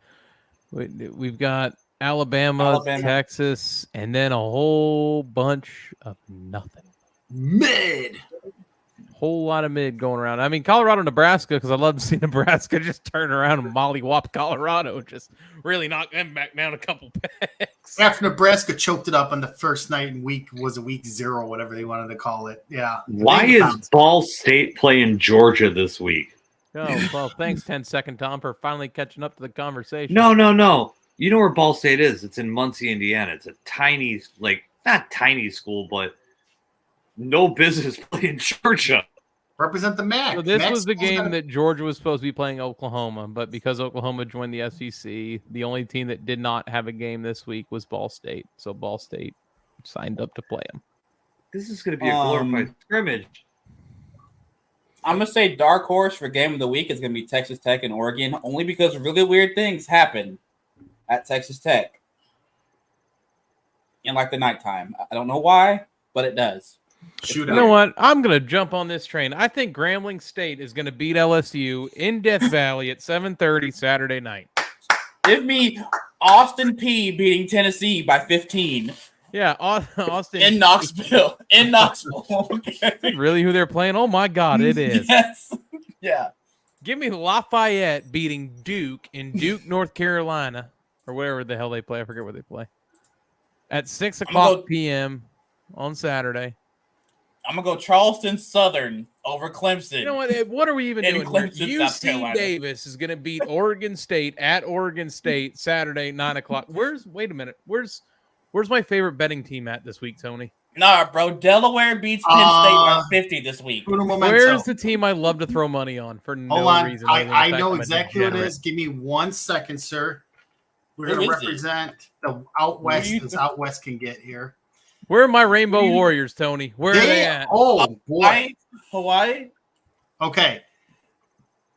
We've got Alabama, Texas, and then a whole bunch of nothing. Mid. Whole lot of mid going around. I mean, Colorado, Nebraska, because I love to see Nebraska just turn around and mollywop Colorado, just really knock them back down a couple pegs. After Nebraska choked it up on the first night in week 0, whatever they wanted to call it. Yeah. Why is Ball State playing Georgia this week? Oh, well, thanks, 10-second Tom, for finally catching up to the conversation. No. You know where Ball State is? It's in Muncie, Indiana. It's a tiny, not tiny school, but no business playing Georgia. Represent the MAC. So this was the game that Georgia was supposed to be playing Oklahoma, but because Oklahoma joined the SEC, the only team that did not have a game this week was Ball State. So Ball State signed up to play them. This is going to be a glorified scrimmage. I'm going to say dark horse for game of the week is going to be Texas Tech and Oregon, only because really weird things happen at Texas Tech in the nighttime. I don't know why, but it does. Shoot, you know what? I'm going to jump on this train. I think Grambling State is going to beat LSU in Death Valley at 7:30 Saturday night. Give me Austin P beating Tennessee by 15. Yeah, Austin. In Knoxville. Okay. Really who they're playing? Oh, my God, it is. Yes. Yeah. Give me Lafayette beating Duke in Duke, North Carolina, or wherever the hell they play. I forget where they play. At 6 o'clock p.m. on Saturday. I'm going to go Charleston Southern over Clemson. You know what? What are we even doing Clemson, here? UC Davis is going to beat Oregon State at Oregon State Saturday, 9 o'clock. Wait a minute. Where's my favorite betting team at this week, Tony? Nah, bro. Delaware beats Penn State by 50 this week. Where's the team I love to throw money on for no reason? I know exactly what it is. Give me 1 second, sir. We're going to represent the out west as out west can get here. Where are my Rainbow Warriors, Tony? Where are they at? Oh, boy. Hawaii? Okay.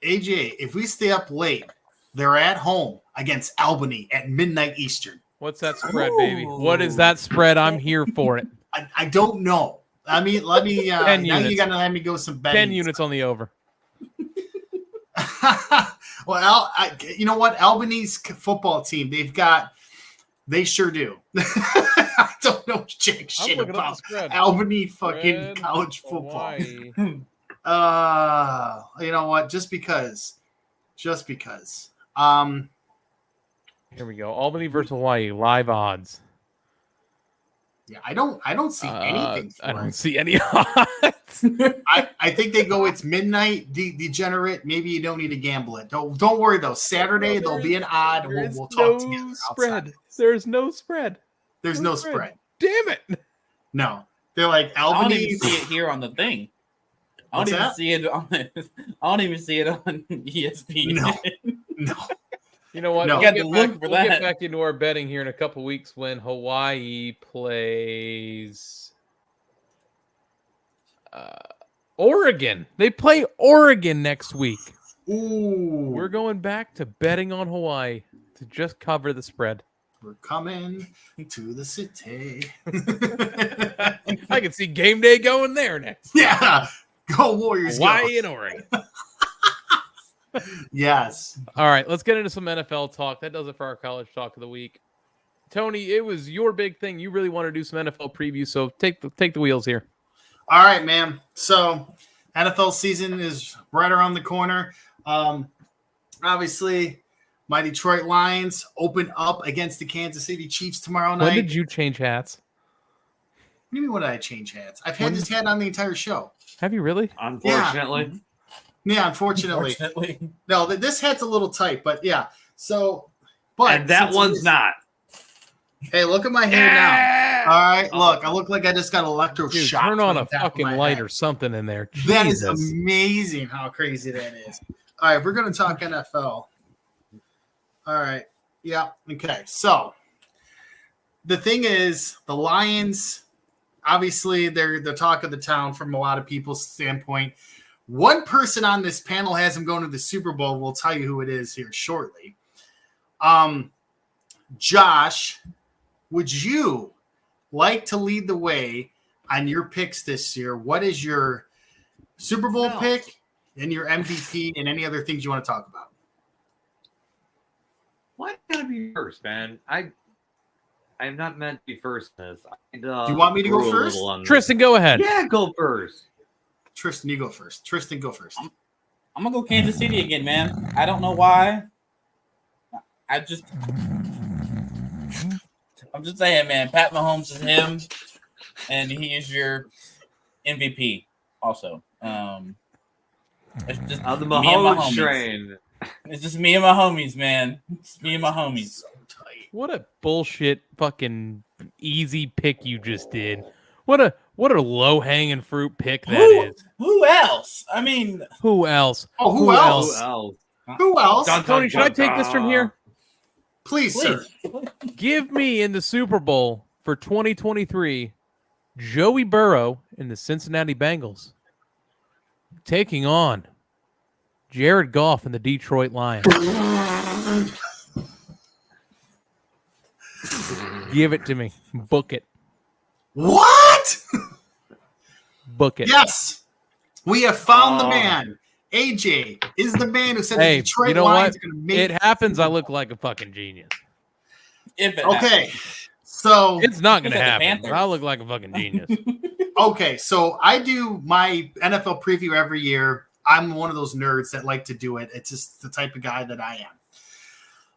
AJ, if we stay up late, they're at home against Albany at midnight Eastern. What's that spread, baby? What is that spread? I'm here for it. I don't know. let me. 10 now units. you gotta let me go some betting. 10 units on the over. Well, you know what? Albany's football team. They sure do. I don't know jack shit looking up the about spread. Albany fucking Spread college football. Hawaii. You know what? Just because. Here we go. Albany versus Hawaii. Live odds. Yeah, I don't see anything. I For don't it. see any odds. I think they go. It's midnight. Degenerate. Maybe you don't need to gamble it. Don't worry though. Saturday there'll be an odd. There We'll is talk together. no outside spread. of this. There's no spread. There's no spread. Damn it. No, they're like I don't Albany. even see it here on the thing. I What's don't even that? see it on. I don't even see it on ESPN. No. You know what? No. We'll, You had get to back, look for we'll get that. back into our betting here in a couple weeks when Hawaii plays Oregon. They play Oregon next week. Ooh, We're going back to betting on Hawaii to just cover the spread. we're coming to the city. I can see game day going there next. Yeah, go Warriors. Hawaii Go. and Oregon. Yes. All right, let's get into some NFL talk. That does it for our college talk of the week. Tony, it was your big thing. You really want to do some NFL preview, so take the wheels here. All right, man. So NFL season is right around the corner. Obviously, my Detroit Lions open up against the Kansas City Chiefs tomorrow night. When did you change hats? What do you mean when did I change hats? I've had this hat on the entire show. Have you really? Unfortunately. Yeah, unfortunately. Unfortunately. No, this hat's a little tight, but yeah. So, but And that since it one's is- not. Hey, look at my hair now. All right, look. I look like I just got electroshocked. Dude, turn on from a the top of fucking my light head. or something in there. That is Jesus. amazing how crazy that is. All right, we're going to talk NFL. All right. Yeah. Okay. So the thing is, the Lions, obviously, they're the talk of the town from a lot of people's standpoint. One person on this panel has them going to the Super Bowl. We'll tell you who it is here shortly. Josh, would you like to lead the way on your picks this year? What is your Super Bowl No. pick and your MVP and any other things you want to talk about? Why gotta be first, man? I'm not meant to be first in this. Do you want me to go first? Tristan, go ahead. Yeah, go first. Tristan, you go first. Tristan, go first. I'm gonna go Kansas City again, man. I don't know why. I'm just saying, man. Pat Mahomes is him, and he is your MVP. Also, it's just On the me and my Mahomes homies. train. It's just me and my homies, man. It's me and my homies. So tight. What a bullshit fucking easy pick you just did. What a low hanging fruit pick that is. Who else? I mean, Who else? Oh, who Who else? else? Who else? Dun, dun, Tony, should I dun, take this from here? Please, sir. please. Give me in the Super Bowl for 2023 Joey Burrow and the Cincinnati Bengals taking on Jared Goff and the Detroit Lions. Give it to me. Book it. What? Book it. Yes. We have found the Oh. man. AJ is the man who said Hey, the Detroit you know Lions what? are going to make It happens. I look like a fucking genius. If it Okay. happens. So, It's not going to Who's at the happen. But Panthers? I look like a fucking genius. okay. So I do my NFL preview every year. I'm one of those nerds that like to do it. It's just the type of guy that I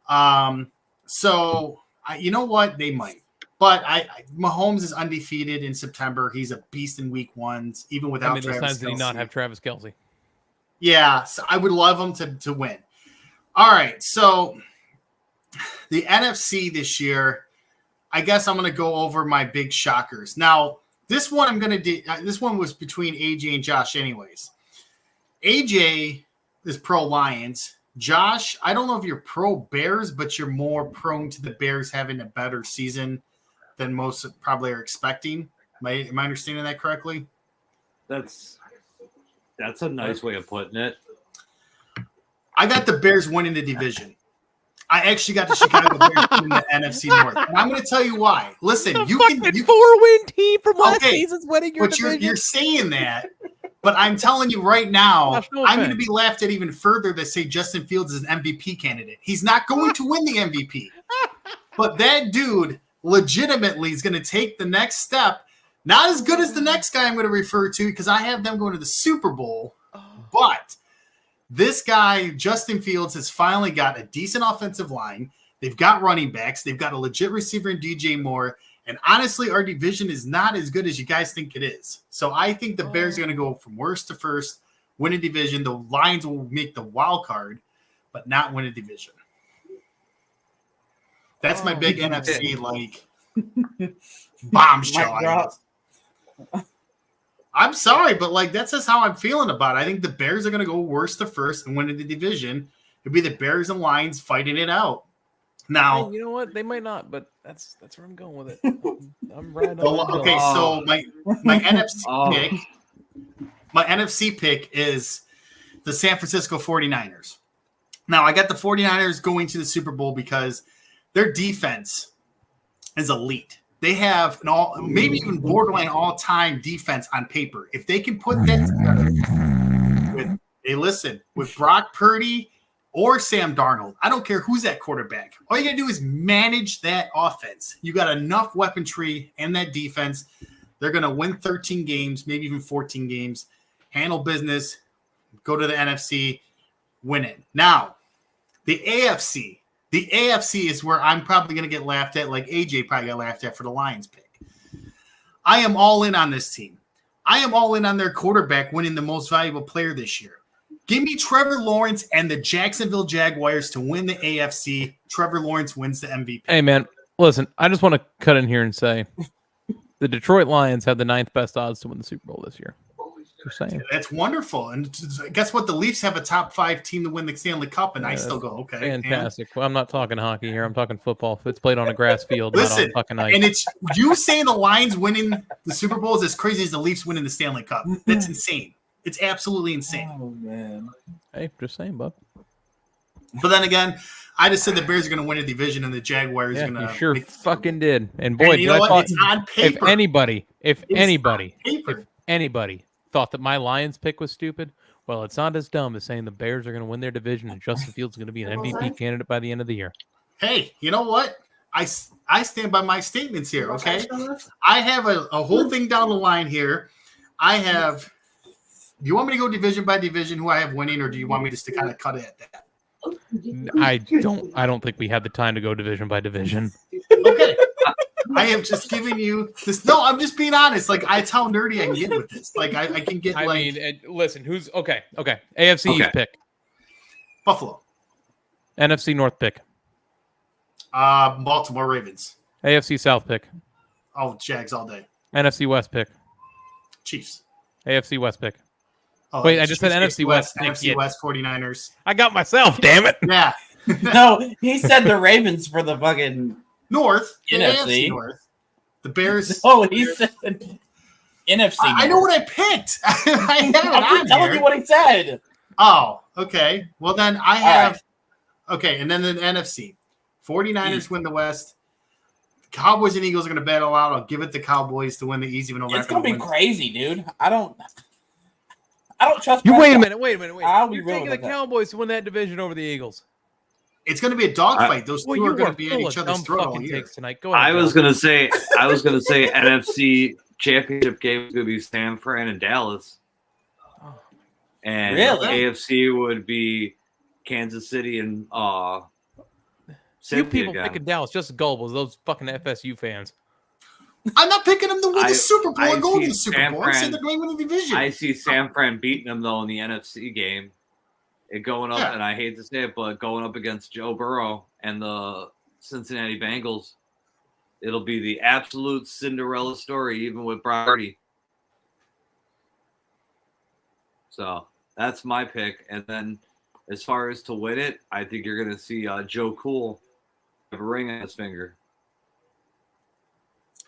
am. You know what? They might. But Mahomes is undefeated in September. He's a beast in week ones, even How without many Travis times did he not Kelce. have Travis Kelce? Yeah, so I would love him to win. All right, so the NFC this year, I guess I'm going to go over my big shockers. Now, this one I'm going to do. This one was between AJ and Josh, anyways. AJ is pro Lions. Josh, I don't know if you're pro Bears, but you're more prone to the Bears having a better season than most probably are expecting. Am I understanding that correctly? That's a nice way of putting it. I got the Bears winning the division. I actually got the Chicago Bears in the NFC North. And I'm going to tell you why. Listen, The you fucking can 4-win team from last Okay, season's winning your but division. you're saying that. But I'm telling you right now, Gosh, no I'm going to offense. be laughed at even further that say Justin Fields is an MVP candidate. He's not going to win the MVP. But that dude legitimately is going to take the next step. Not as good as the next guy I'm going to refer to because I have them going to the Super Bowl. But this guy, Justin Fields, has finally got a decent offensive line. They've got running backs. They've got a legit receiver in DJ Moore. And honestly, our division is not as good as you guys think it is. So I think the Bears are going to go from worst to first, win a division. The Lions will make the wild card, but not win a division. That's my big NFC bombshell. Mic drop. I'm sorry, but that's just how I'm feeling about it. I think the Bears are going to go worst to first and win the division. It'll be the Bears and Lions fighting it out. Now, Hey, you know what? They might not, but that's where I'm going with it. I'm right on. okay, so my NFC pick, my NFC pick is the San Francisco 49ers. Now, I got the 49ers going to the Super Bowl because their defense is elite. They have maybe even borderline all-time defense on paper. If they can put that together with Brock Purdy or Sam Darnold, I don't care who's that quarterback. All you got to do is manage that offense. You got enough weaponry and that defense. They're going to win 13 games, maybe even 14 games, handle business, go to the NFC, win it. Now, the AFC. The AFC is where I'm probably going to get laughed at, like AJ probably got laughed at for the Lions pick. I am all in on this team. I am all in on their quarterback winning the most valuable player this year. Give me Trevor Lawrence and the Jacksonville Jaguars to win the AFC. Trevor Lawrence wins the MVP. Hey, man, listen, I just want to cut in here and say the Detroit Lions have the 9th best odds to win the Super Bowl this year. Just saying. That's wonderful. And guess what? The Leafs have a top 5 team to win the Stanley Cup, and I still go, okay. Fantastic. Well, I'm not talking hockey here. I'm talking football. It's played on a grass field, Listen, not on fucking ice. and it's you saying the Lions winning the Super Bowl is as crazy as the Leafs winning the Stanley Cup. That's insane. It's absolutely insane. Oh, man. Hey, just saying, bub. But then again, I just said the Bears are going to win a division and the Jaguars are Yeah, going you to. sure fucking did. And boy, you know what? It's on paper. If anybody Paper. thought that my Lions pick was stupid, well, it's not as dumb as saying the Bears are going to win their division and Justin Fields is going to be an MVP candidate by the end of the year. Hey, you know what? I stand by my statements here, okay? I have a whole thing down the line here. I have – do you want me to go division by division who I have winning, or do you want me just to kind of cut it at that? I don't think we had the time to go division by division. Okay. I am just giving you this. No, I'm just being honest. It's how nerdy I can get with this. I can get listen, who's okay. AFC East pick. Buffalo. NFC North pick. Baltimore Ravens. AFC South pick. Oh, Jags all day. NFC West pick. Chiefs. AFC West pick. Oh, Wait, I just said NFC West. NFC West 49ers. I got myself, damn it. Yeah. No, he said the Ravens for the fucking North. NFC. North. The Bears. Oh, he said NFC. I know what I picked. I have it I'm on telling here. you what he said. Oh, okay. Well, then I have. Right. Okay, and then the NFC. 49ers win the West. Cowboys and Eagles are going to battle out. I'll give it to Cowboys to win the East, even though It's going to be crazy, dude. I don't trust you. Wait a minute. I'll be You're real taking the about that. Cowboys to win that division over the Eagles. It's going to be a dogfight. Those two are going to be at each other's throat all year. Tonight. Go ahead, I was gonna say NFC championship game was gonna be San Fran and Dallas, and Really? AFC would be Kansas City and You people picking Dallas just as gullible as those fucking FSU fans. I'm not picking them to win the Super Bowl I or go to see the Super San Bowl. I'm saying Fran- they're going to win the division. I see San Fran beating them though in the NFC game. It going up, and I hate to say it, but going up against Joe Burrow and the Cincinnati Bengals, it'll be the absolute Cinderella story, even with Brady. So that's my pick. And then as far as to win it, I think you're going to see Joe Cool have a ring on his finger.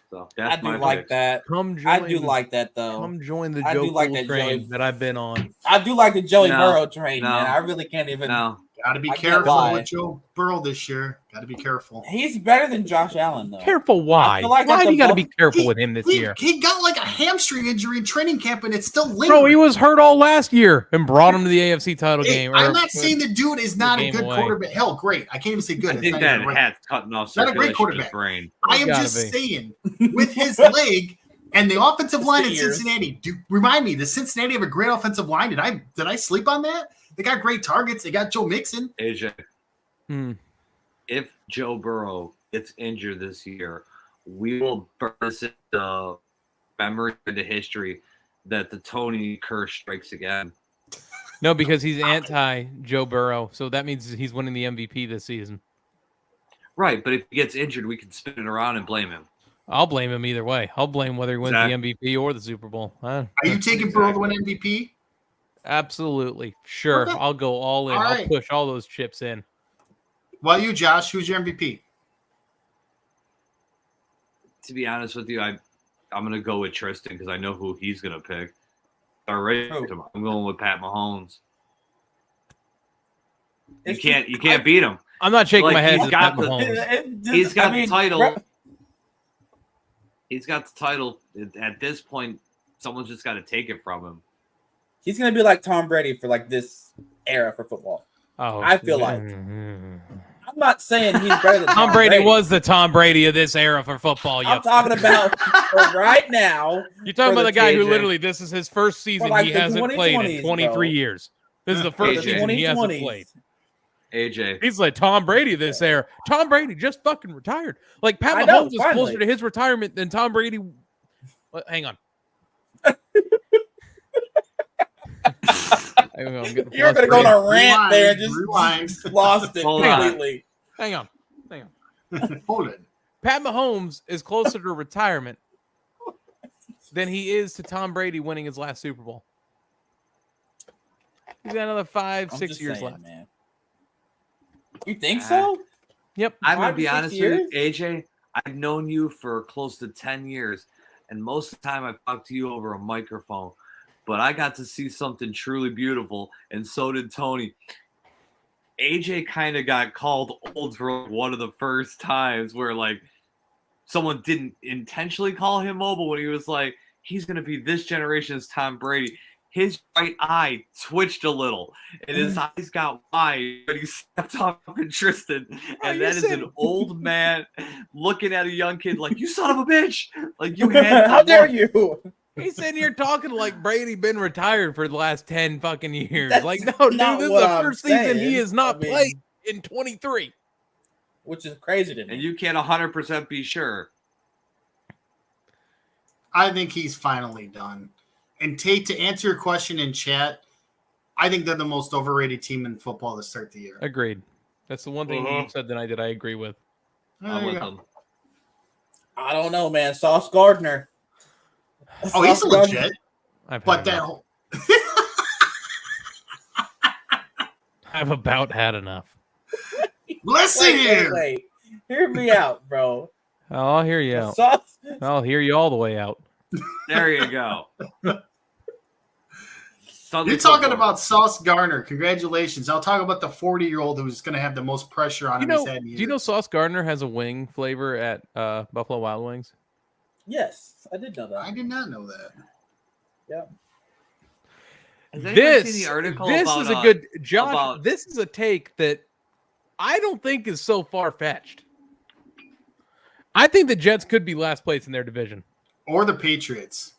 So that's my pick. That. I do like that, though. Come join the I Joe do like Cool that train Joey- that I've been on. I do like the Joey No, Burrow train, no. man. I really can't even. No, Got to be I can't careful lie. with Joe Burrow this year. Got to be careful. He's better than Josh Allen, though. Careful, why? feel like Why that's do you got to above- be careful with him this year? He got like a hamstring injury in training camp, and it's still lingering. Bro, he was hurt all last year and brought him to the AFC title Hey, game. I'm not saying the dude is not a game good away. quarterback. Hell, great. I can't even say good. I It's think not that even right. hat's cutting off Not a great circulation to his quarterback. brain. I am Gotta just be. saying, with his leg and the offensive line in years. Cincinnati, remind me, does Cincinnati have a great offensive line? Did I sleep on that? They got great targets. They got Joe Mixon. AJ, Hmm. if Joe Burrow gets injured this year, we will burn this into memory, into history, that the Tony curse strikes again. No, because he's anti Joe Burrow, so that means he's winning the MVP this season. Right, but if he gets injured, we can spin it around and blame him. I'll blame him either way. I'll blame whether he wins Exactly. the MVP or the Super Bowl. Are you taking Burrow to win MVP? Absolutely. Sure. Okay. I'll go all in. All I'll right. push all those chips in. Well, you, Josh, who's your MVP? To be honest with you, I'm going to go with Tristan because I know who he's going to pick. Already, Who? I'm going with Pat Mahomes. You It's can't just- beat him. I'm not shaking Like, my head he's at got Pat the- Mahomes. He's got the title. bro, He's got the title. At this point, someone's just got to take it from him. He's gonna be like Tom Brady for like this era for football. Oh, I feel like. Mhm. I'm not saying he's better than Tom Brady was the Tom Brady of this era for football. I'm talking about for right now. You're talking for about the guy who AJ. literally, this is his first season like he the hasn't played in 2020s, 23 bro. years. This is the first AJ. season he hasn't played. AJ. He's like Tom Brady this era. Tom Brady just fucking retired. Like Pat I know, Mahomes is finally. closer to his retirement than Tom Brady. Hang on. I'm getting You're gonna go on a rant Rewind, there and just rewind. lost it Hold on. completely. Hang on. Hold it. Pat Mahomes is closer to retirement than he is to Tom Brady winning his last Super Bowl. He's got another 5, I'm 6 just years saying, left. man. You think so? Yep. I'm going 5 to be to 6 honest with you, AJ. I've known you for close to 10 years, and most of the time I've talked to you over a microphone. But I got to see something truly beautiful, and so did Tony. AJ kind of got called old for one of the first times where, like, someone didn't intentionally call him old, but when he was like, he's going to be this generation's Tom Brady, his right eye twitched a little, and his eyes got wide, but he stepped on Tristan, and you that is said- an old man looking at a young kid like, you son of a bitch! Like, you had How to dare look. you? He's sitting here talking like Brady been retired for the last 10 fucking years. That's Like, no, dude, not this is what the I'm first season he saying. has not I mean- played in 23. Which is crazy to me. And you can't 100% be sure. I think he's finally done. And Tate, to answer your question in chat, I think they're the most overrated team in football to start the year. Agreed. That's the one thing you said tonight that I agree with. There I'm you with go. him. I don't know, man. Sauce Gardner. Oh, he's Sauce Gardner- legit. I've But had that enough. whole I've about had enough. listen here. Wait. Hear me out, bro. Oh, I'll hear you out. Sauce. I'll hear you all the way out. There you go. You're talking about Sauce Gardner. Congratulations. I'll talk about the 40-year-old who's going to have the most pressure on You him. know, he's had in do you years. know Sauce Gardner has a wing flavor at Buffalo Wild Wings? Yes, I did know I that. did not know that. Has anyone This seen the article this about, is a good Josh. about- This is a take that I don't think is so far fetched. I think the Jets could be last place in their division. Or the Patriots.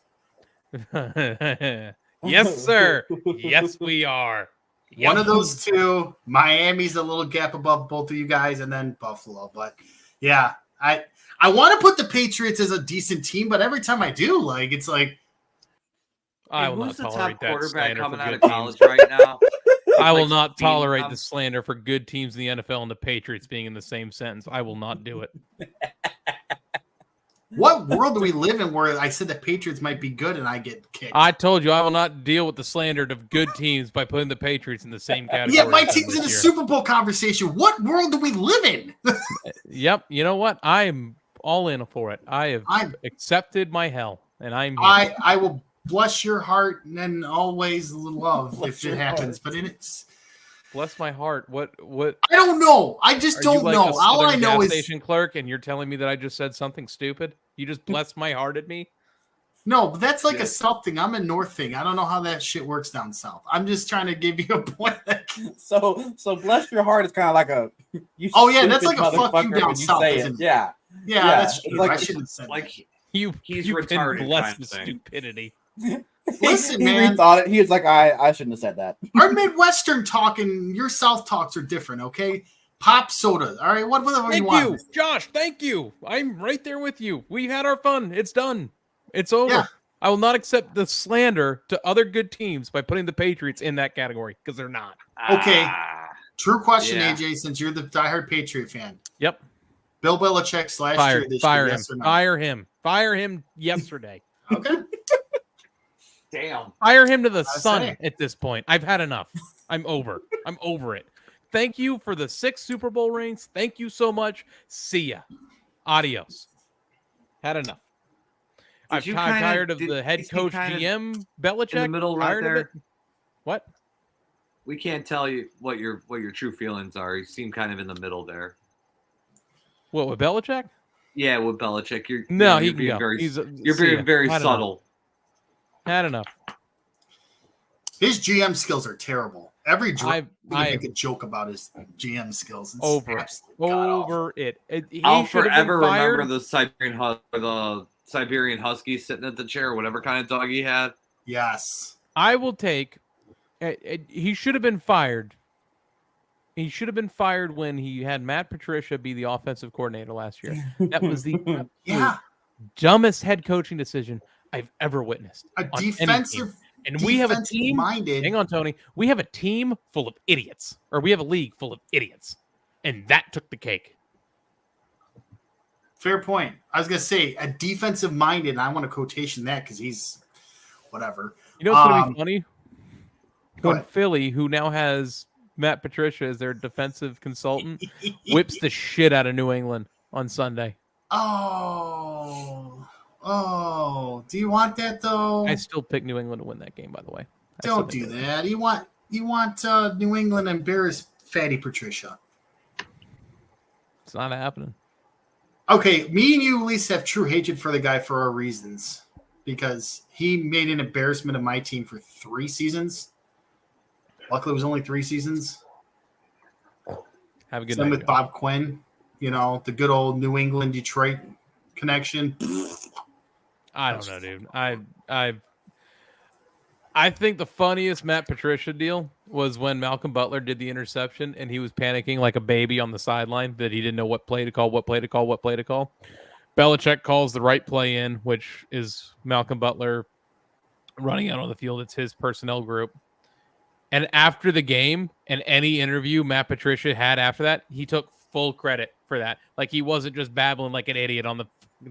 Yes, sir. Yes, we are. One Yep. of those two. Miami's a little gap above both of you guys, and then Buffalo. But yeah, I want to put the Patriots as a decent team, but every time I do, like it's like I Hey, will not who's the tolerate top that quarterback slander coming for out good of teams. college right now? I will Like not speeding tolerate up? the slander for good teams in the NFL and the Patriots being in the same sentence. I will not do it. what world do we live in where I said the Patriots might be good and I get kicked? I told you I will not deal with the slander of good teams by putting the Patriots in the same category. yeah, my as them team's in a this year. Super Bowl conversation. What world do we live in? Yep. You know what? I am all in for it. I have I'm- accepted my hell, and I'm here. I will bless your heart and then always love Bless if it your happens. heart. But it's Bless my heart. What? I don't know. I just Are don't you like know. a All Southern I know gas is station clerk, and you're telling me that I just said something stupid? You just blessed my heart at me. no. But that's like Yeah. a South thing. I'm a North thing. I don't know how that shit works down South. I'm just trying to give you a point. So bless your heart is kind of like a. You Oh, yeah, that's stupid like a fuck you motherfucker down when you south, say isn't it. it? Yeah. Yeah, Yeah, that's it's true. like- I shouldn't have said Like that. You've he's been retarded blessed kind with of thing. stupidity. Listen, he man. rethought it. He was like, I shouldn't have said that. Our Midwestern talk and your South talks are different, okay? Pop soda. All right, whatever you Thank want. you, Josh. Thank you. I'm right there with you. We had our fun. It's done. It's over. Yeah. I will not accept the slander to other good teams by putting the Patriots in that category because they're not. Okay. Ah, True question, Yeah. AJ, since you're the diehard Patriot fan. Yep. Bill Belichick's last year this Fire year, him. yes or no? Fire him yesterday. Okay. damn. Fire him to the I sun say. at this point. I've had enough. I'm over. I'm over it. Thank you for the 6 Super Bowl rings. Thank you so much. See ya. Adios. Had enough. I'm you tired of kinda- the head is he coach kinda GM Belichick. in the middle right Tired of there? it. What? We can't tell you what your true feelings are. You seem kind of in the middle there. What, with Belichick? Yeah, with Belichick, No, he you're can being go. very You're being very Had subtle. Had enough. His GM skills are terrible. Every draft, I make a joke about his GM skills. It's over it. absolutely god-awful. Over it. He I'll should have been forever fired. remember the Siberian Husky sitting at the chair, whatever kind of dog he had. Yes. I will take. He should have been fired. He should have been fired when he had Matt Patricia be the offensive coordinator last year. That was the Yeah. dumbest head coaching decision I've ever witnessed. A on any team. defensive And we have a defensive team. minded. Hang on, Tony. We have a team full of idiots, or we have a league full of idiots, and that took the cake. Fair point. I was gonna say a defensive minded. And I want to quotation that because he's whatever. You know what's going to be funny? When what? Philly, who now has Matt Patricia as their defensive consultant, whips the shit out of New England on Sunday. Oh, do you want that though? I still pick New England to win that game, by the way. I still Don't think do they- that. You want New England to embarrass Fatty Patricia. It's not happening. Okay, me and you at least have true hatred for the guy for our reasons because he made an embarrassment of my team for 3 seasons. Luckily, it was only 3 seasons. Have a good Same night. with Bob Quinn. You know, the good old New England Detroit connection. I don't know, dude. I think the funniest Matt Patricia deal was when Malcolm Butler did the interception and he was panicking like a baby on the sideline that he didn't know what play to call. Belichick calls the right play in, which is Malcolm Butler running out on the field. It's his personnel group. And after the game and any interview Matt Patricia had after that, he took full credit for that. Like he wasn't just babbling like an idiot on the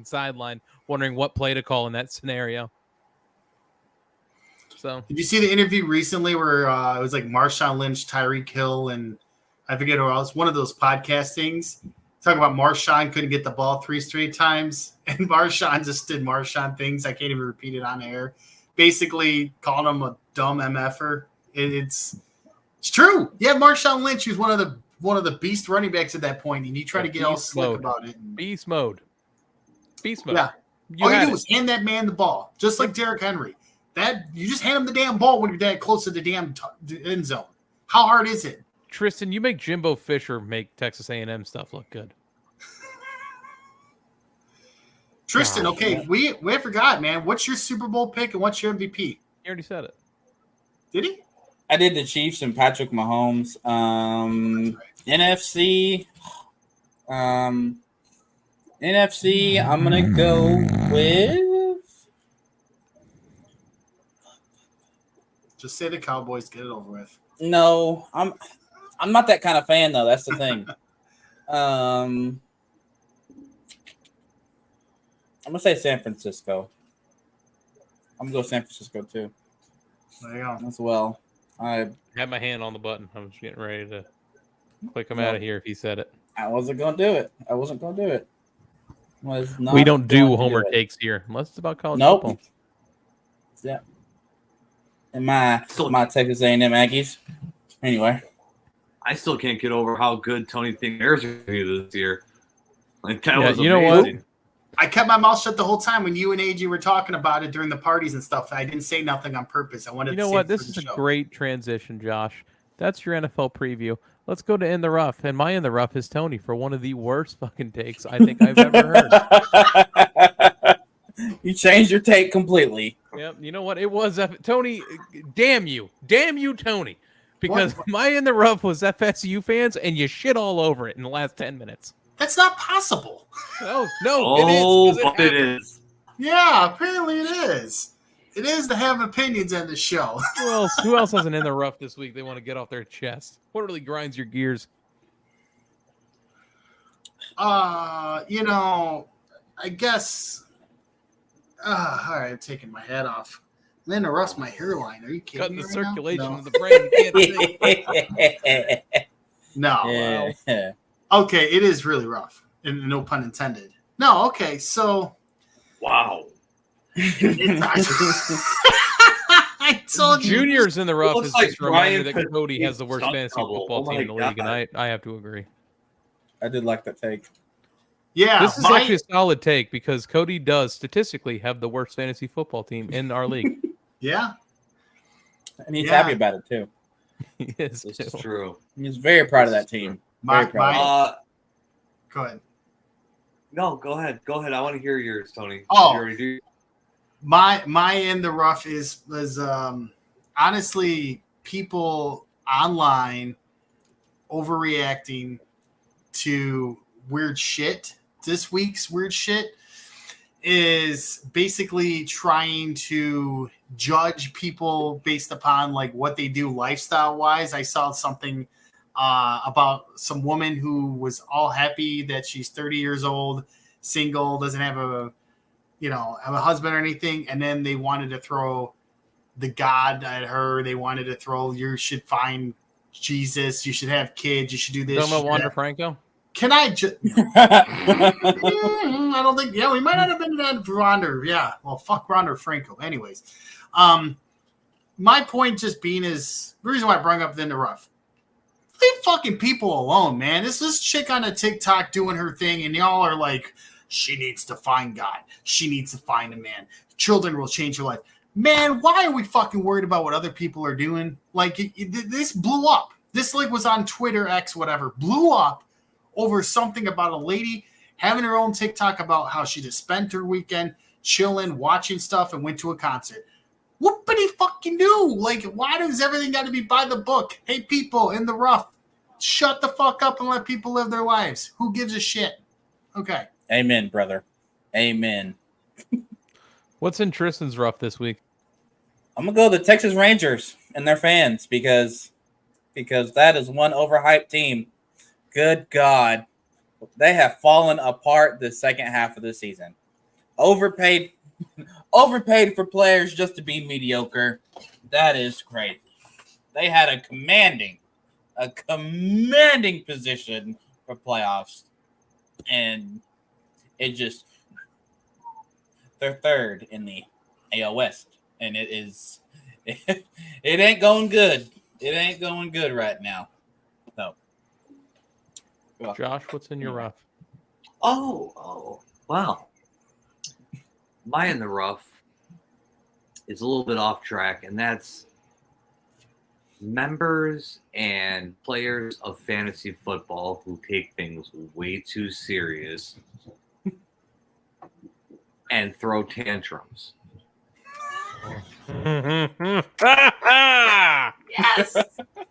sideline, wondering what play to call in that scenario. So Did you see the interview recently where it was like Marshawn Lynch, Tyreek Hill, and I forget who else? One of those podcast things. Talking about Marshawn couldn't get the ball 3 straight times, and Marshawn just did Marshawn things. I can't even repeat it on air. Basically, calling him a dumb MFer. It's true. Yeah, Marshawn Lynch was one of the beast running backs at that point, and you try to get all slick about it. beast mode. Yeah. You All you had do it. is hand that man the ball, just like Derrick Henry. That you just hand him the damn ball when you're that close to the damn end zone. How hard is it? Tristan, you make Jimbo Fisher make Texas A&M stuff look good. Tristan, okay, we forgot, man. What's your Super Bowl pick and what's your MVP? You already said it. Did he? I did the Chiefs and Patrick Mahomes. NFC. NFC, I'm gonna go with. Just say the Cowboys, get it over with. No, I'm not that kind of fan though. That's the thing. I'm gonna say San Francisco. I'm gonna go San Francisco too There you go. as well. I Had my hand on the button. I was getting ready to click him out of here if he said it. wasn't gonna do it. Was not We don't do going to Homer it. takes here unless it's about college Nope. football. Yeah. And my Texas A&M Aggies. Anyway, I still can't get over how good Tony thinks Bears are this year. Like that Yeah, was you know what? amazing. I kept my mouth shut the whole time when you and AG were talking about it during the parties and stuff. I didn't say nothing on purpose. I wanted You to know save what? it This for is the a show. great transition, Josh. That's your NFL preview. Let's go to In the Rough. And my In the Rough is Tony for one of the worst fucking takes I think I've ever heard. You changed your take completely. Yep. You know what? It was Tony. Damn you, Tony, because What? my In the Rough was FSU fans, and you shit all over it in the last 10 minutes. That's not possible. No, Oh, it is. 'Cause but it happened. is. Yeah, apparently it is. It is to have opinions on the show. Who else has an In the Rough this week they want to get off their chest? What really grinds your gears? I guess. All right, I'm taking my hat off. I'm in to rust my hairline. Are you kidding Cutting me the right now? circulation No. of the brain. You can't think. No. Yeah. Okay, it is really rough, and no pun intended. No, okay, so Wow. I told you. Junior's In the Rough Looks is like just a reminder Brian that could Cody be has the worst stunt fantasy double. football Oh team in the my league, and God. I have to agree. I did like that take. Yeah, This is actually a solid take because Cody does statistically have the worst fantasy football team in our league. yeah. And he's Yeah. happy about it too. He is This too. is true. He's very proud of that team. My, Very proud. my, go ahead. No, go ahead. Go ahead. I want to hear yours, Tony. Oh. You already do. My in the rough was honestly people online overreacting to weird shit. This week's weird shit is basically trying to judge people based upon like what they do lifestyle wise. I saw something about some woman who was all happy that she's 30 years old, single, doesn't have a husband or anything, and then they wanted to throw the God at her. They wanted to throw, you should find Jesus, you should have kids, you should do this. Talking about Wander Franco? Can I just? I don't think. Yeah, we might not have been that Wander. Yeah, well, fuck Wander Franco. Anyways, my point just being is the reason why I brought up in the rough. Leave fucking people alone, man. This chick on a TikTok doing her thing, and y'all are like, she needs to find God. She needs to find a man. Children will change her life. Man, why are we fucking worried about what other people are doing? Like, this blew up. This like was on Twitter, X, whatever. Blew up over something about a lady having her own TikTok about how she just spent her weekend chilling, watching stuff, and went to a concert. Whoopity fucking do. Like, why does everything got to be by the book? Hey, people in the rough, shut the fuck up and let people live their lives. Who gives a shit? Okay. Amen, brother. Amen. What's in Tristan's rough this week? I'm gonna go the Texas Rangers and their fans because that is one overhyped team. Good God, they have fallen apart the second half of the season. Overpaid for players just to be mediocre. That is crazy. They had a commanding position for playoffs, and they're third in the AL West, and it ain't going good. It ain't going good right now. No. Josh, what's in your rough? Oh, wow. My in the rough is a little bit off track, and that's members and players of fantasy football who take things way too serious and throw tantrums. Yes.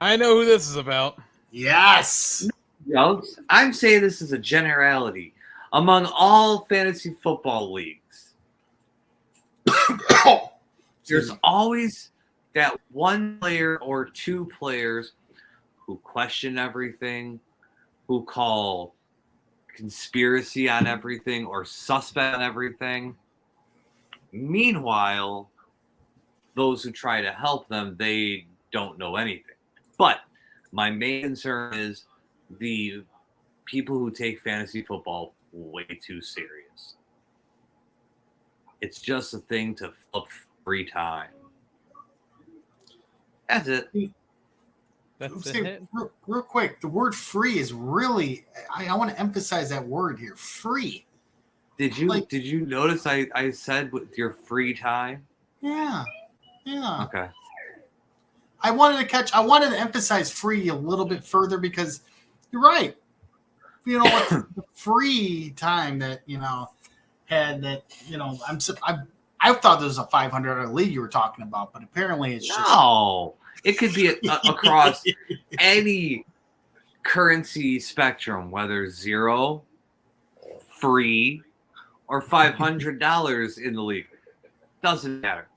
I know who this is about. Yes. You know, I'm saying this is a generality among all fantasy football leagues. There's always that one player or two players who question everything, who call conspiracy on everything or suspect on everything. Meanwhile, those who try to help them, they don't know anything. But my main concern is the people who take fantasy football way too serious. It's just a thing to fill up free time. That's it. That's say it. real quick, the word free is really, I want to emphasize that word here, free. Did you Like- notice I said with your free time? Yeah. Okay. I wanted to emphasize free a little bit further because you're right. You know what? The free time that, had that, I thought there was a $500 league you were talking about, but apparently it's just. No, it could be across any currency spectrum, whether 0, free, or $500 in the league. Doesn't matter.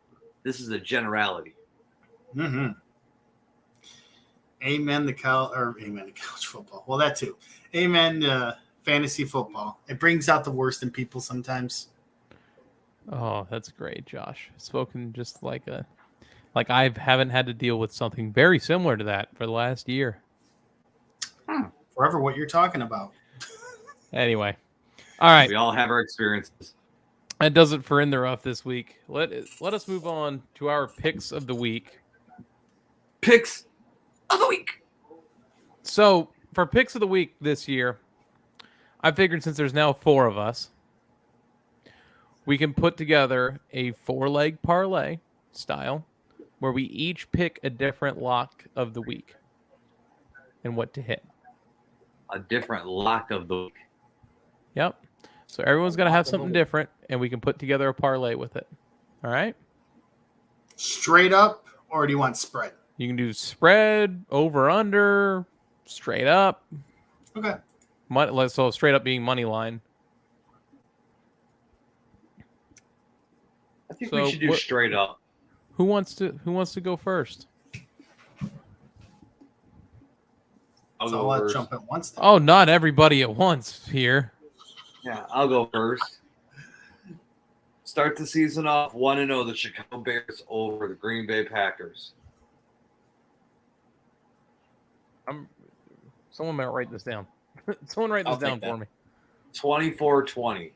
This is a generality. Mm-hmm. Amen to college football. Well, that too. Amen to fantasy football. It brings out the worst in people sometimes. Oh, that's great, Josh. Spoken just like I haven't had to deal with something very similar to that for the last year. Forever what you're talking about. Anyway, all right. We all have our experiences. That does it for In the Rough this week. Let us move on to our picks of the week. Picks of the week. So for picks of the week this year, I figured since there's now 4 of us, we can put together a 4-leg parlay style where we each pick a different lock of the week and what to hit. A different lock of the week. Yep. So everyone's going to have something different, and we can put together a parlay with it. All right? Straight up, or do you want spread? You can do spread, over, under, straight up. Okay. So straight up being money line. I think So we should do straight up. Who wants to go first? I'll So go let's first. jump at once. Then. Oh, not everybody at once here. Yeah, I'll go first. Start the season off 1-0, the Chicago Bears over the Green Bay Packers. Someone might write this down. Someone write this I'll down take for me. 24-20.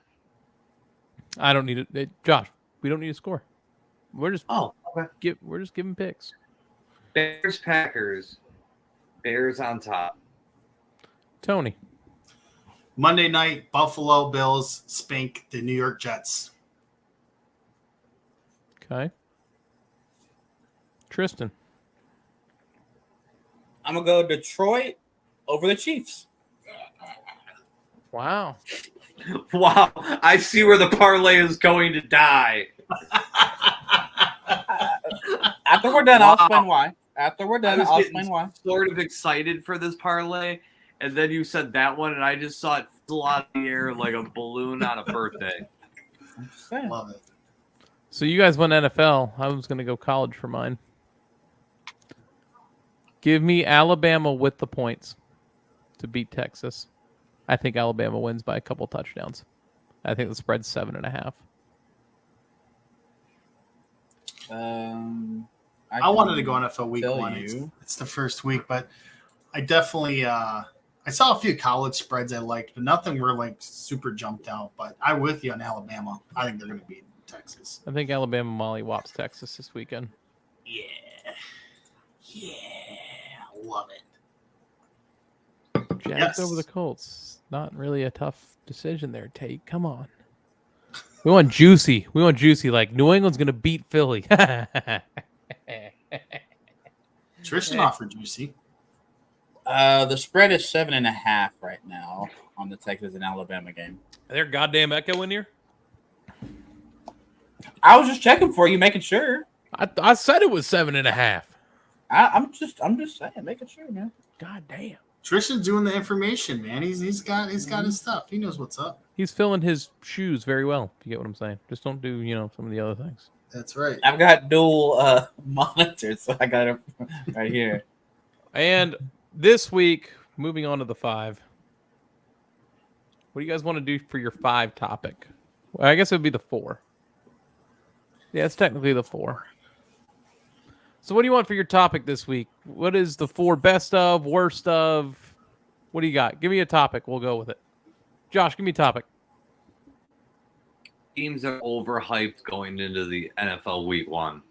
I don't need it. Josh, we don't need a score. We're just okay. we're just giving picks. Bears Packers. Bears on top. Tony. Monday night, Buffalo Bills spank the New York Jets. Okay. Tristan. I'm gonna go Detroit over the Chiefs. Wow. Wow, I see where the parlay is going to die. After we're done, Wow. I'll explain why. After we're I done, was I'll getting explain why. sort of excited for this parlay, and then you said that one, and I just saw it fizzle out of the air like a balloon on a birthday. I'm just saying. Love it. So you guys went NFL. I was going to go college for mine. Give me Alabama with the points to beat Texas. I think Alabama wins by a couple touchdowns. I think the spread's 7.5. I wanted to go NFL week tell 1. you. It's the first week, but I definitely I saw a few college spreads I liked, but nothing were like super jumped out. But I'm with you on Alabama. I think they're going to beat Texas. I think Alabama mollywops Texas this weekend. Yeah. Love it. Jags Yes. over the Colts. Not really a tough decision there, Tate. Come on. We want juicy. Like New England's going to beat Philly. Tristan offered juicy. The spread is 7.5 right now on the Texas and Alabama game. Are there goddamn echo in here? I was just checking for you, making sure. I said it was 7.5. I'm just saying, making sure, man. God damn. Tristan's doing the information, man. He's got his stuff. He knows what's up. He's filling his shoes very well, if you get what I'm saying. Just don't do, some of the other things. That's right. I've got dual monitors, so I got it right here. And this week, moving on to the 5. What do you guys want to do for your 5 topic? Well, I guess it would be the 4. Yeah, it's technically the 4. So what do you want for your topic this week? What is the 4 best of, worst of? What do you got? Give me a topic. We'll go with it. Josh, give me a topic. Teams are overhyped going into the NFL Week 1.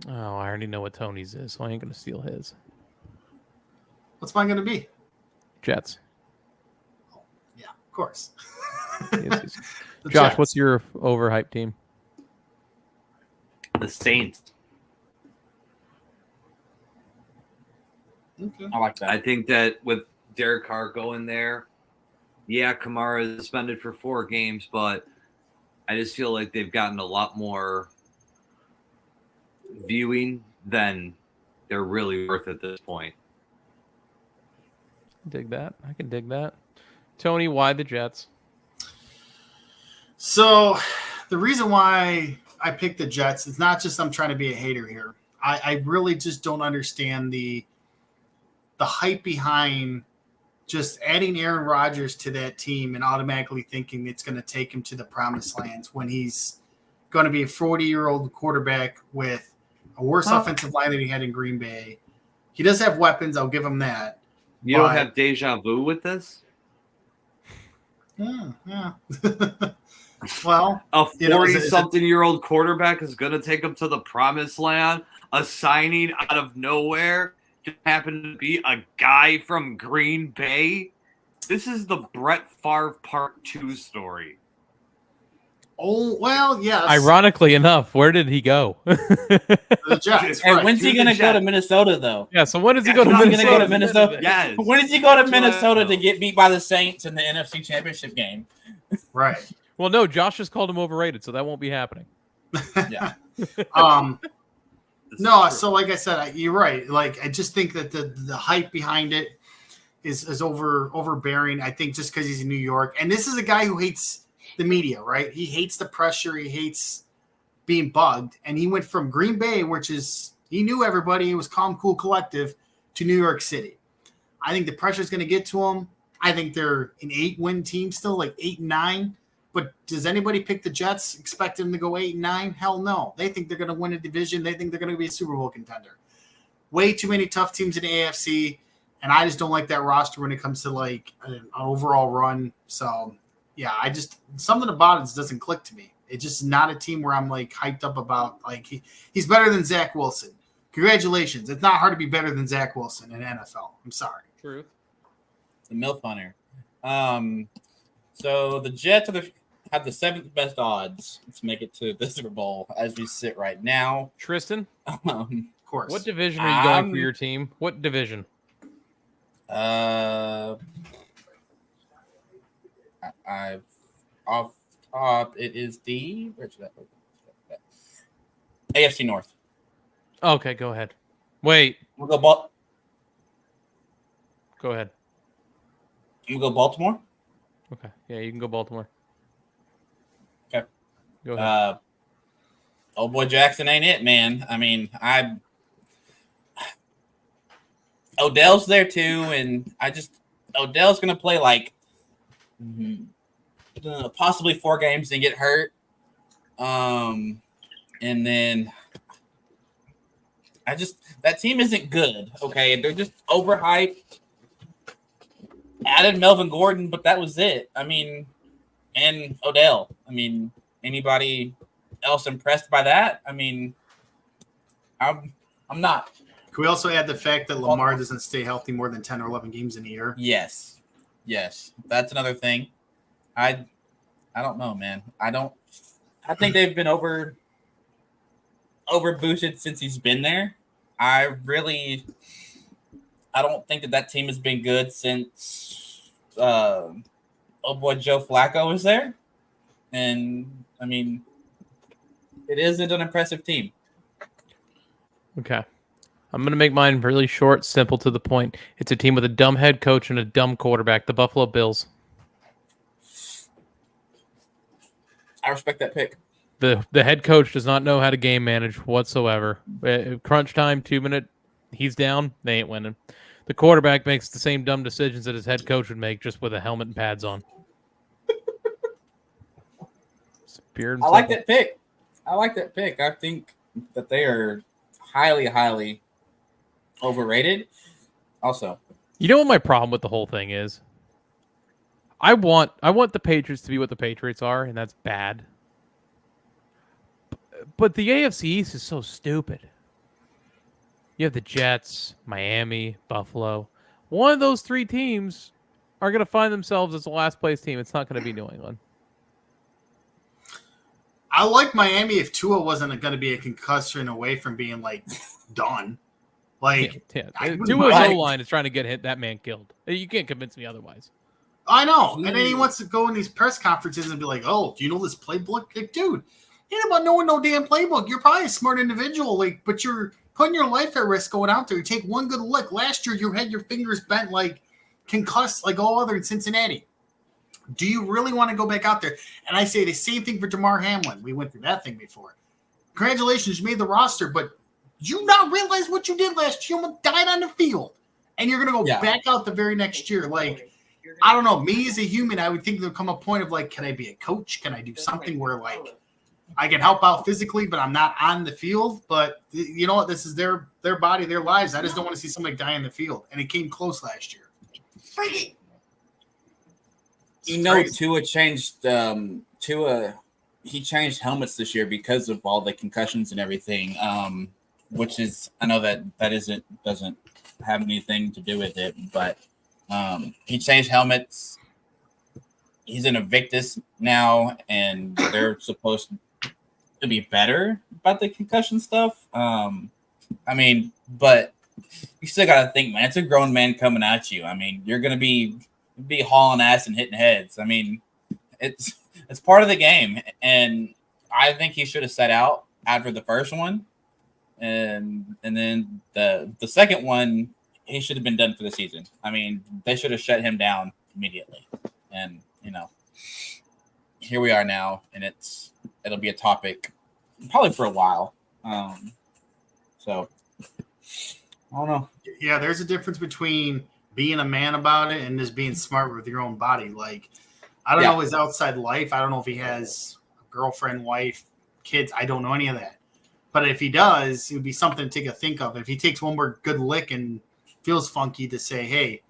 Oh, I already know what Tony's is, so I ain't going to steal his. What's mine going to be? Jets. Yeah, of course. Yes. The Josh, Jets. what's your overhyped team? The Saints. Okay. I like that. I think that with Derek Carr going there, yeah, Kamara is suspended for 4 games, but I just feel like they've gotten a lot more viewing than they're really worth at this point. Dig that. I can dig that. Tony, why the Jets? So the reason why I picked the Jets is not just I'm trying to be a hater here. I really just don't understand the hype behind just adding Aaron Rodgers to that team and automatically thinking it's going to take him to the promised lands when he's going to be a 40-year-old quarterback with a worse offensive line than he had in Green Bay. He does have weapons. I'll give him that. You don't have deja vu with this? Yeah. Well, A you know, 40-something-year-old quarterback is going to take him to the promised land. A signing out of nowhere just happened to be a guy from Green Bay. This is the Brett Favre Part 2 story. oh, well, yes. Ironically enough, where did he go? The Jets. Hey, right. when's he to going the to go to Jets. Minnesota, though? Yeah, so when does he That's go to what I'm He's Minnesota? going to go to Minnesota. Yes. When does he go to That's what I Minnesota know. to get beat by the Saints in the NFC Championship game? Right. Well, no, Josh just called him overrated, so that won't be happening. Yeah. This No, is true. so like I said, you're right. Like I just think that the hype behind it is overbearing. I think just because he's in New York, and this is a guy who hates the media, right? He hates the pressure. He hates being bugged, and he went from Green Bay, which is he knew everybody. It was calm, cool, collective, to New York City. I think the pressure is going to get to him. I think they're an 8-win team still, like 8-9. But does anybody pick the Jets, expect them to go 8-9? Hell no. They think they're going to win a division. They think they're going to be a Super Bowl contender. Way too many tough teams in the AFC, and I just don't like that roster when it comes to like an overall run. So, yeah, something about it just doesn't click to me. It's just not a team where I'm like hyped up about. Like he's better than Zach Wilson. Congratulations. It's not hard to be better than Zach Wilson in NFL. I'm sorry. Truth. The MILF Hunter. So the Jets have the 7th best odds to make it to the Super Bowl as we sit right now. Tristan, Of course. what division are you going for your team? What division? I've off top. It is the where's that? AFC North. Okay, go ahead. Wait, We'll go. go ahead. We'll go Baltimore. Okay, yeah, you can go Baltimore. Okay. Go ahead. Old boy Jackson ain't it, man. I mean, Odell's there too, and Odell's gonna play like possibly 4 games and get hurt. And then that team isn't good. Okay, they're just overhyped. Added Melvin Gordon, but that was it. I mean, and Odell. I mean, anybody else impressed by that? I mean, I'm not. Can we also add the fact that Lamar doesn't stay healthy more than 10 or 11 games in a year? Yes, that's another thing. I don't know, man. I think they've been over boosted since he's been there. I don't think that team has been good since old boy Joe Flacco was there. And I mean, it isn't an impressive team. Okay. I'm going to make mine really short, simple, to the point. It's a team with a dumb head coach and a dumb quarterback, the Buffalo Bills. I respect that pick. The head coach does not know how to game manage whatsoever. Crunch time, 2-minute, he's down, they ain't winning. The quarterback makes the same dumb decisions that his head coach would make, just with a helmet and pads on. I like that pick. I think that they are highly, highly overrated. Also, you know what my problem with the whole thing is? I want the Patriots to be what the Patriots are, and that's bad. But the AFC East is so stupid. You have the Jets, Miami, Buffalo. one of those three teams are going to find themselves as the last place team. It's not going to be New England. I like Miami if Tua wasn't going to be a concussion away from being like done. Like, Tua's O-line is trying to get that man killed. You can't convince me otherwise. I know. And then he wants to go in these press conferences and be like, oh, do you know this playbook? Like, dude, you ain't about knowing no damn playbook. You're probably a smart individual, like, but you're putting your life at risk going out there. You take one good look. Last year, you had your fingers bent like concussed like all other in Cincinnati. Do you really want to go back out there? And I say the same thing for Damar Hamlin. We went through that thing before. Congratulations, you made the roster, but you not realize what you did last year? You almost died on the field. And you're going to go back out the very next year. Like, I don't know. Me as a human, I would think there'll come a point of like, can I be a coach? Can I do something where like I can help out physically, but I'm not on the field? But you know what? This is their body, their lives. I just don't want to see somebody die in the field. And it came close last year. Freaking. You know, Tua changed he changed helmets this year because of all the concussions and everything. Which is, I know that doesn't have anything to do with it, but he changed helmets. He's in Invictus now, and they're supposed to be better about the concussion stuff. I mean, but you still got to think, man, it's a grown man coming at you. I mean, you're going to be hauling ass and hitting heads. I mean, it's part of the game, and I think he should have set out after the first one, and then the second one he should have been done for the season. I mean, they should have shut him down immediately, and you know, here we are now, and it'll be a topic probably for a while. So I don't know. Yeah, there's a difference between being a man about it and just being smart with your own body. Like, I don't know his outside life. I don't know if he has a girlfriend, wife, kids. I don't know any of that. But if he does, it would be something to think of. If he takes one more good lick and feels funky, to say, hey,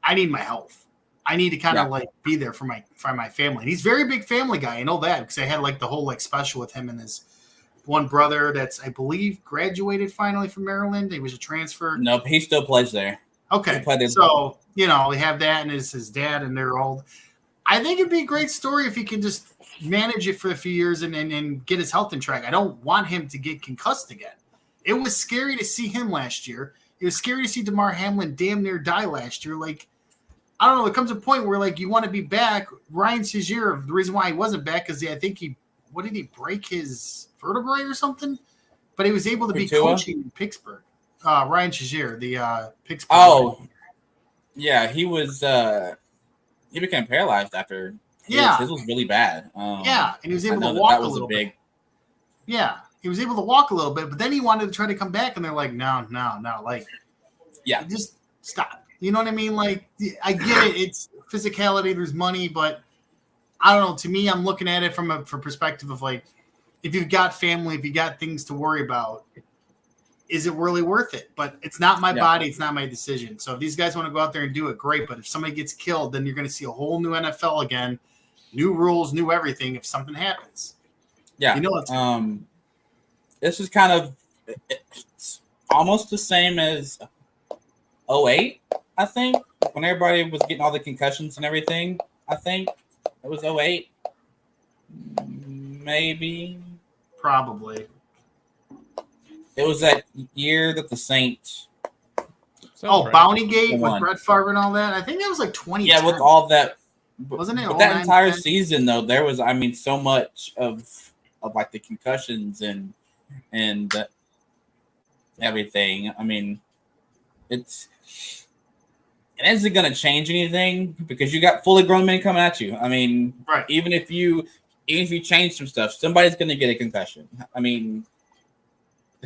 I need my health. I need to kind of like be there for my family. And he's a very big family guy. I know that because I had like the whole like special with him and his one brother that's, I believe, graduated finally from Maryland. He was a transfer. Nope, he still plays there. Okay, so, you know, we have that and his dad, and they're old. I think it'd be a great story if he can just manage it for a few years and get his health in track. I don't want him to get concussed again. It was scary to see him last year. It was scary to see Damar Hamlin damn near die last year. Like, I don't know. There comes a point where, like, you want to be back. Ryan Shazier, the reason why he wasn't back is I think what did he break his vertebrae or something? But he was able to be coaching in Pittsburgh. Ryan Shazier, the Pittsburgh. Oh, yeah, he was. He became paralyzed after. His was really bad. And he was able to walk a little bit. Yeah, he was able to walk a little bit, but then he wanted to try to come back, and they're like, no, like, just stop. You know what I mean? Like, I get it. It's physicality. There's money, but I don't know. To me, I'm looking at it from perspective of like, if you've got family, if you got things to worry about, is it really worth it? But it's not my body. It's not my decision. So if these guys want to go out there and do it, great. But if somebody gets killed, then you're going to see a whole new NFL again, new rules, new everything. If something happens, you know what's this is kind of it's almost the same as 2008, I think, when everybody was getting all the concussions and everything. I think it was 2008, maybe, probably. It was that year that the Saints. Bountygate with Brett Favre and all that. I think that was like 2010. Yeah, with all that. Wasn't it? But that entire season, though, there was, I mean, so much of like the concussions and everything. I mean, it isn't going to change anything because you got fully grown men coming at you. I mean, even if you change some stuff, somebody's going to get a concussion. I mean,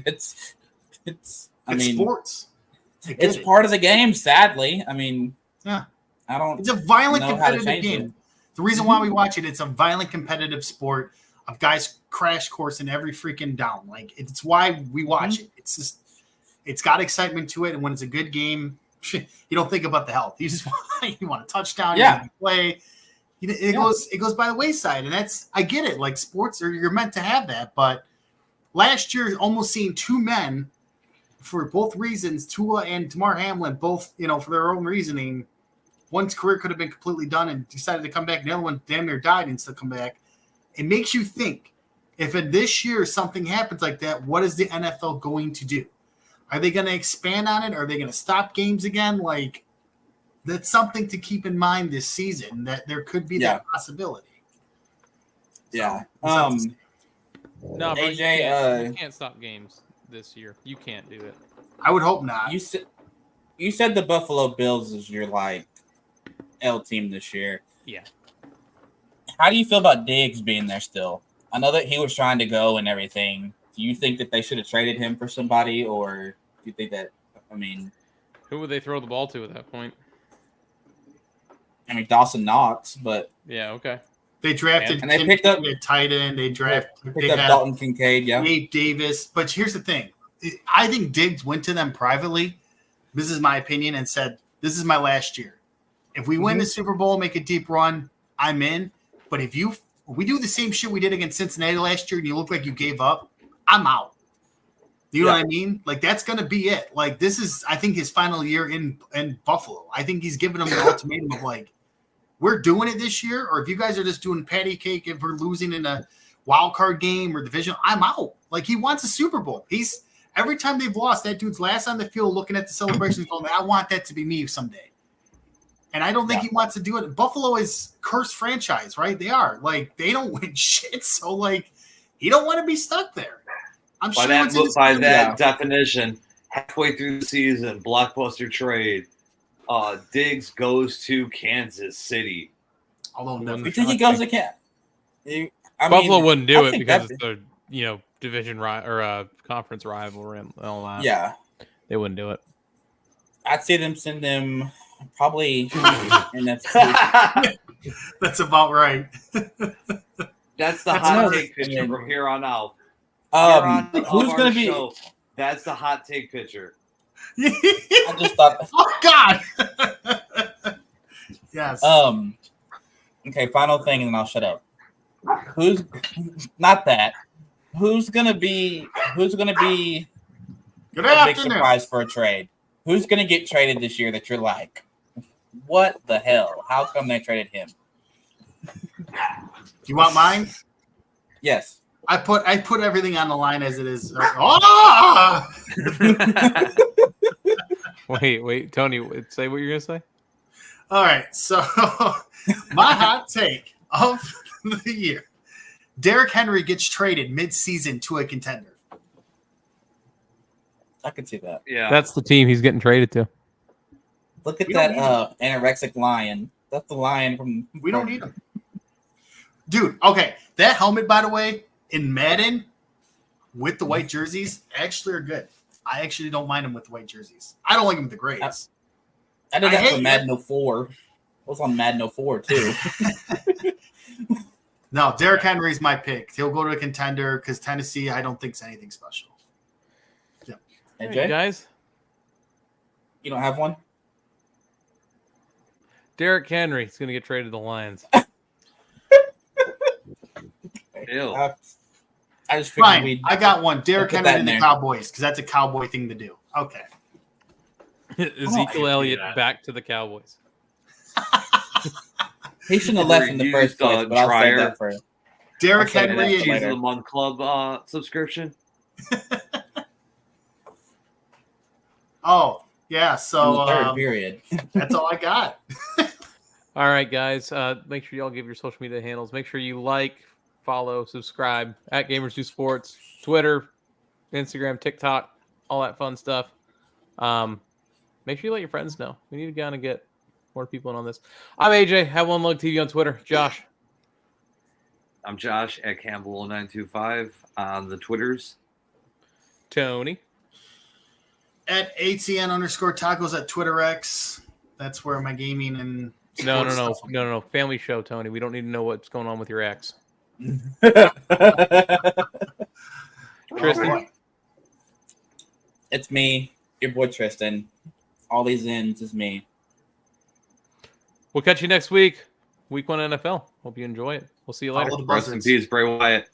it's sports. It's part of the game, sadly. I mean, it's a violent competitive game. The reason why we watch it, it's a violent competitive sport of guys crash course in every freaking down. Like, it's why we watch it. It's just, it's got excitement to it. And when it's a good game, you don't think about the health. You just want a touchdown. You want to play. It goes by the wayside. And I get it. Like, sports you're meant to have that. But last year, almost seeing two men for both reasons, Tua and Damar Hamlin, both, for their own reasoning, one's career could have been completely done and decided to come back. The other one damn near died and still come back. It makes you think, if in this year something happens like that, what is the NFL going to do? Are they going to expand on it? Are they going to stop games again? Like, that's something to keep in mind this season, that there could be that possibility. Yeah. No, bro, AJ, you can't stop games this year. You can't do it. I would hope not. You said the Buffalo Bills is your L team this year. Yeah. How do you feel about Diggs being there still? I know that he was trying to go and everything. Do you think that they should have traded him for somebody, or do you think that? Who would they throw the ball to at that point? Dawson Knox, but Yeah. Okay. They drafted and they picked up a tight end. They picked had up Dalton Kincaid. Yeah. Nate Davis. But here's the thing. I think Diggs went to them privately. This is my opinion, and said, "This is my last year. If we win the Super Bowl, make a deep run, I'm in. But if we do the same shit we did against Cincinnati last year, and you look like you gave up, I'm out." You know what I mean? Like, that's going to be it. Like, this is, I think, his final year in Buffalo. I think he's giving them the ultimatum of, like, we're doing it this year, or if you guys are just doing patty cake if we're losing in a wild card game or division, I'm out. Like, he wants a Super Bowl. Every time they've lost, that dude's last on the field looking at the celebrations going, I want that to be me someday. And I don't think he wants to do it. Buffalo is cursed franchise, right? They are. Like, they don't win shit. So, like, he don't want to be stuck there. I'm By sure that definition, halfway through the season, blockbuster trade, Diggs goes to Kansas City. Although You think he goes to Kansas? Buffalo wouldn't do it because it's a division or conference rival and all that. Yeah, they wouldn't do it. I'd see them send them probably. That's about right. That's the hot take picture from here on out. Who's going to be? That's the hot take picture. I just thought. Oh God. Yes. Okay. Final thing, and then I'll shut up. Who's not that? Who's gonna be? Good a big surprise for a trade? Who's gonna get traded this year that you're like, what the hell? How come they traded him? You want mine? Yes. I put everything on the line as it is. Oh! Wait, Tony, say what you're gonna say. All right, so my hot take of the year: Derrick Henry gets traded mid-season to a contender. I could see that. Yeah, that's the team he's getting traded to. Look at that anorexic lion. That's the lion from. We don't need him, dude. Okay, that helmet, by the way, in Madden with the white jerseys, actually are good. I actually don't mind them with the white jerseys. I don't like them with the grays. I did that for Madden 04. I was on Madden 04 too. No, Derrick Henry's my pick. He'll go to a contender because Tennessee, I don't think is anything special. Yeah. AJ? Guys, you don't have one? Derrick Henry is going to get traded to the Lions. Ew. I just figured Fine, I got one. Derrick Henry to the there. Cowboys because that's a Cowboy thing to do. Okay. Ezekiel Elliott back to the Cowboys. He shouldn't have left in the first place, but I'll say that for Derrick Henry Cheese of the Month Club subscription. Oh, yeah. So third period. That's all I got. All right, guys. Make sure y'all give your social media handles. Make sure you like, follow, subscribe at Gamers Do Sports, Twitter, Instagram, TikTok, all that fun stuff. Make sure you let your friends know. We need to kind of get more people in on this. I'm AJ. Have One Lug TV on Twitter. Josh. I'm Josh at Campbell925 on the Twitters. Tony. At ATN_tacos at TwitterX. That's where my gaming and No. Family show, Tony. We don't need to know what's going on with your ex. Tristan. It's me, your boy Tristan. All these ends is me. We'll catch you next week. Week 1 NFL. Hope you enjoy it. We'll see you later. Rest in peace, Bray Wyatt.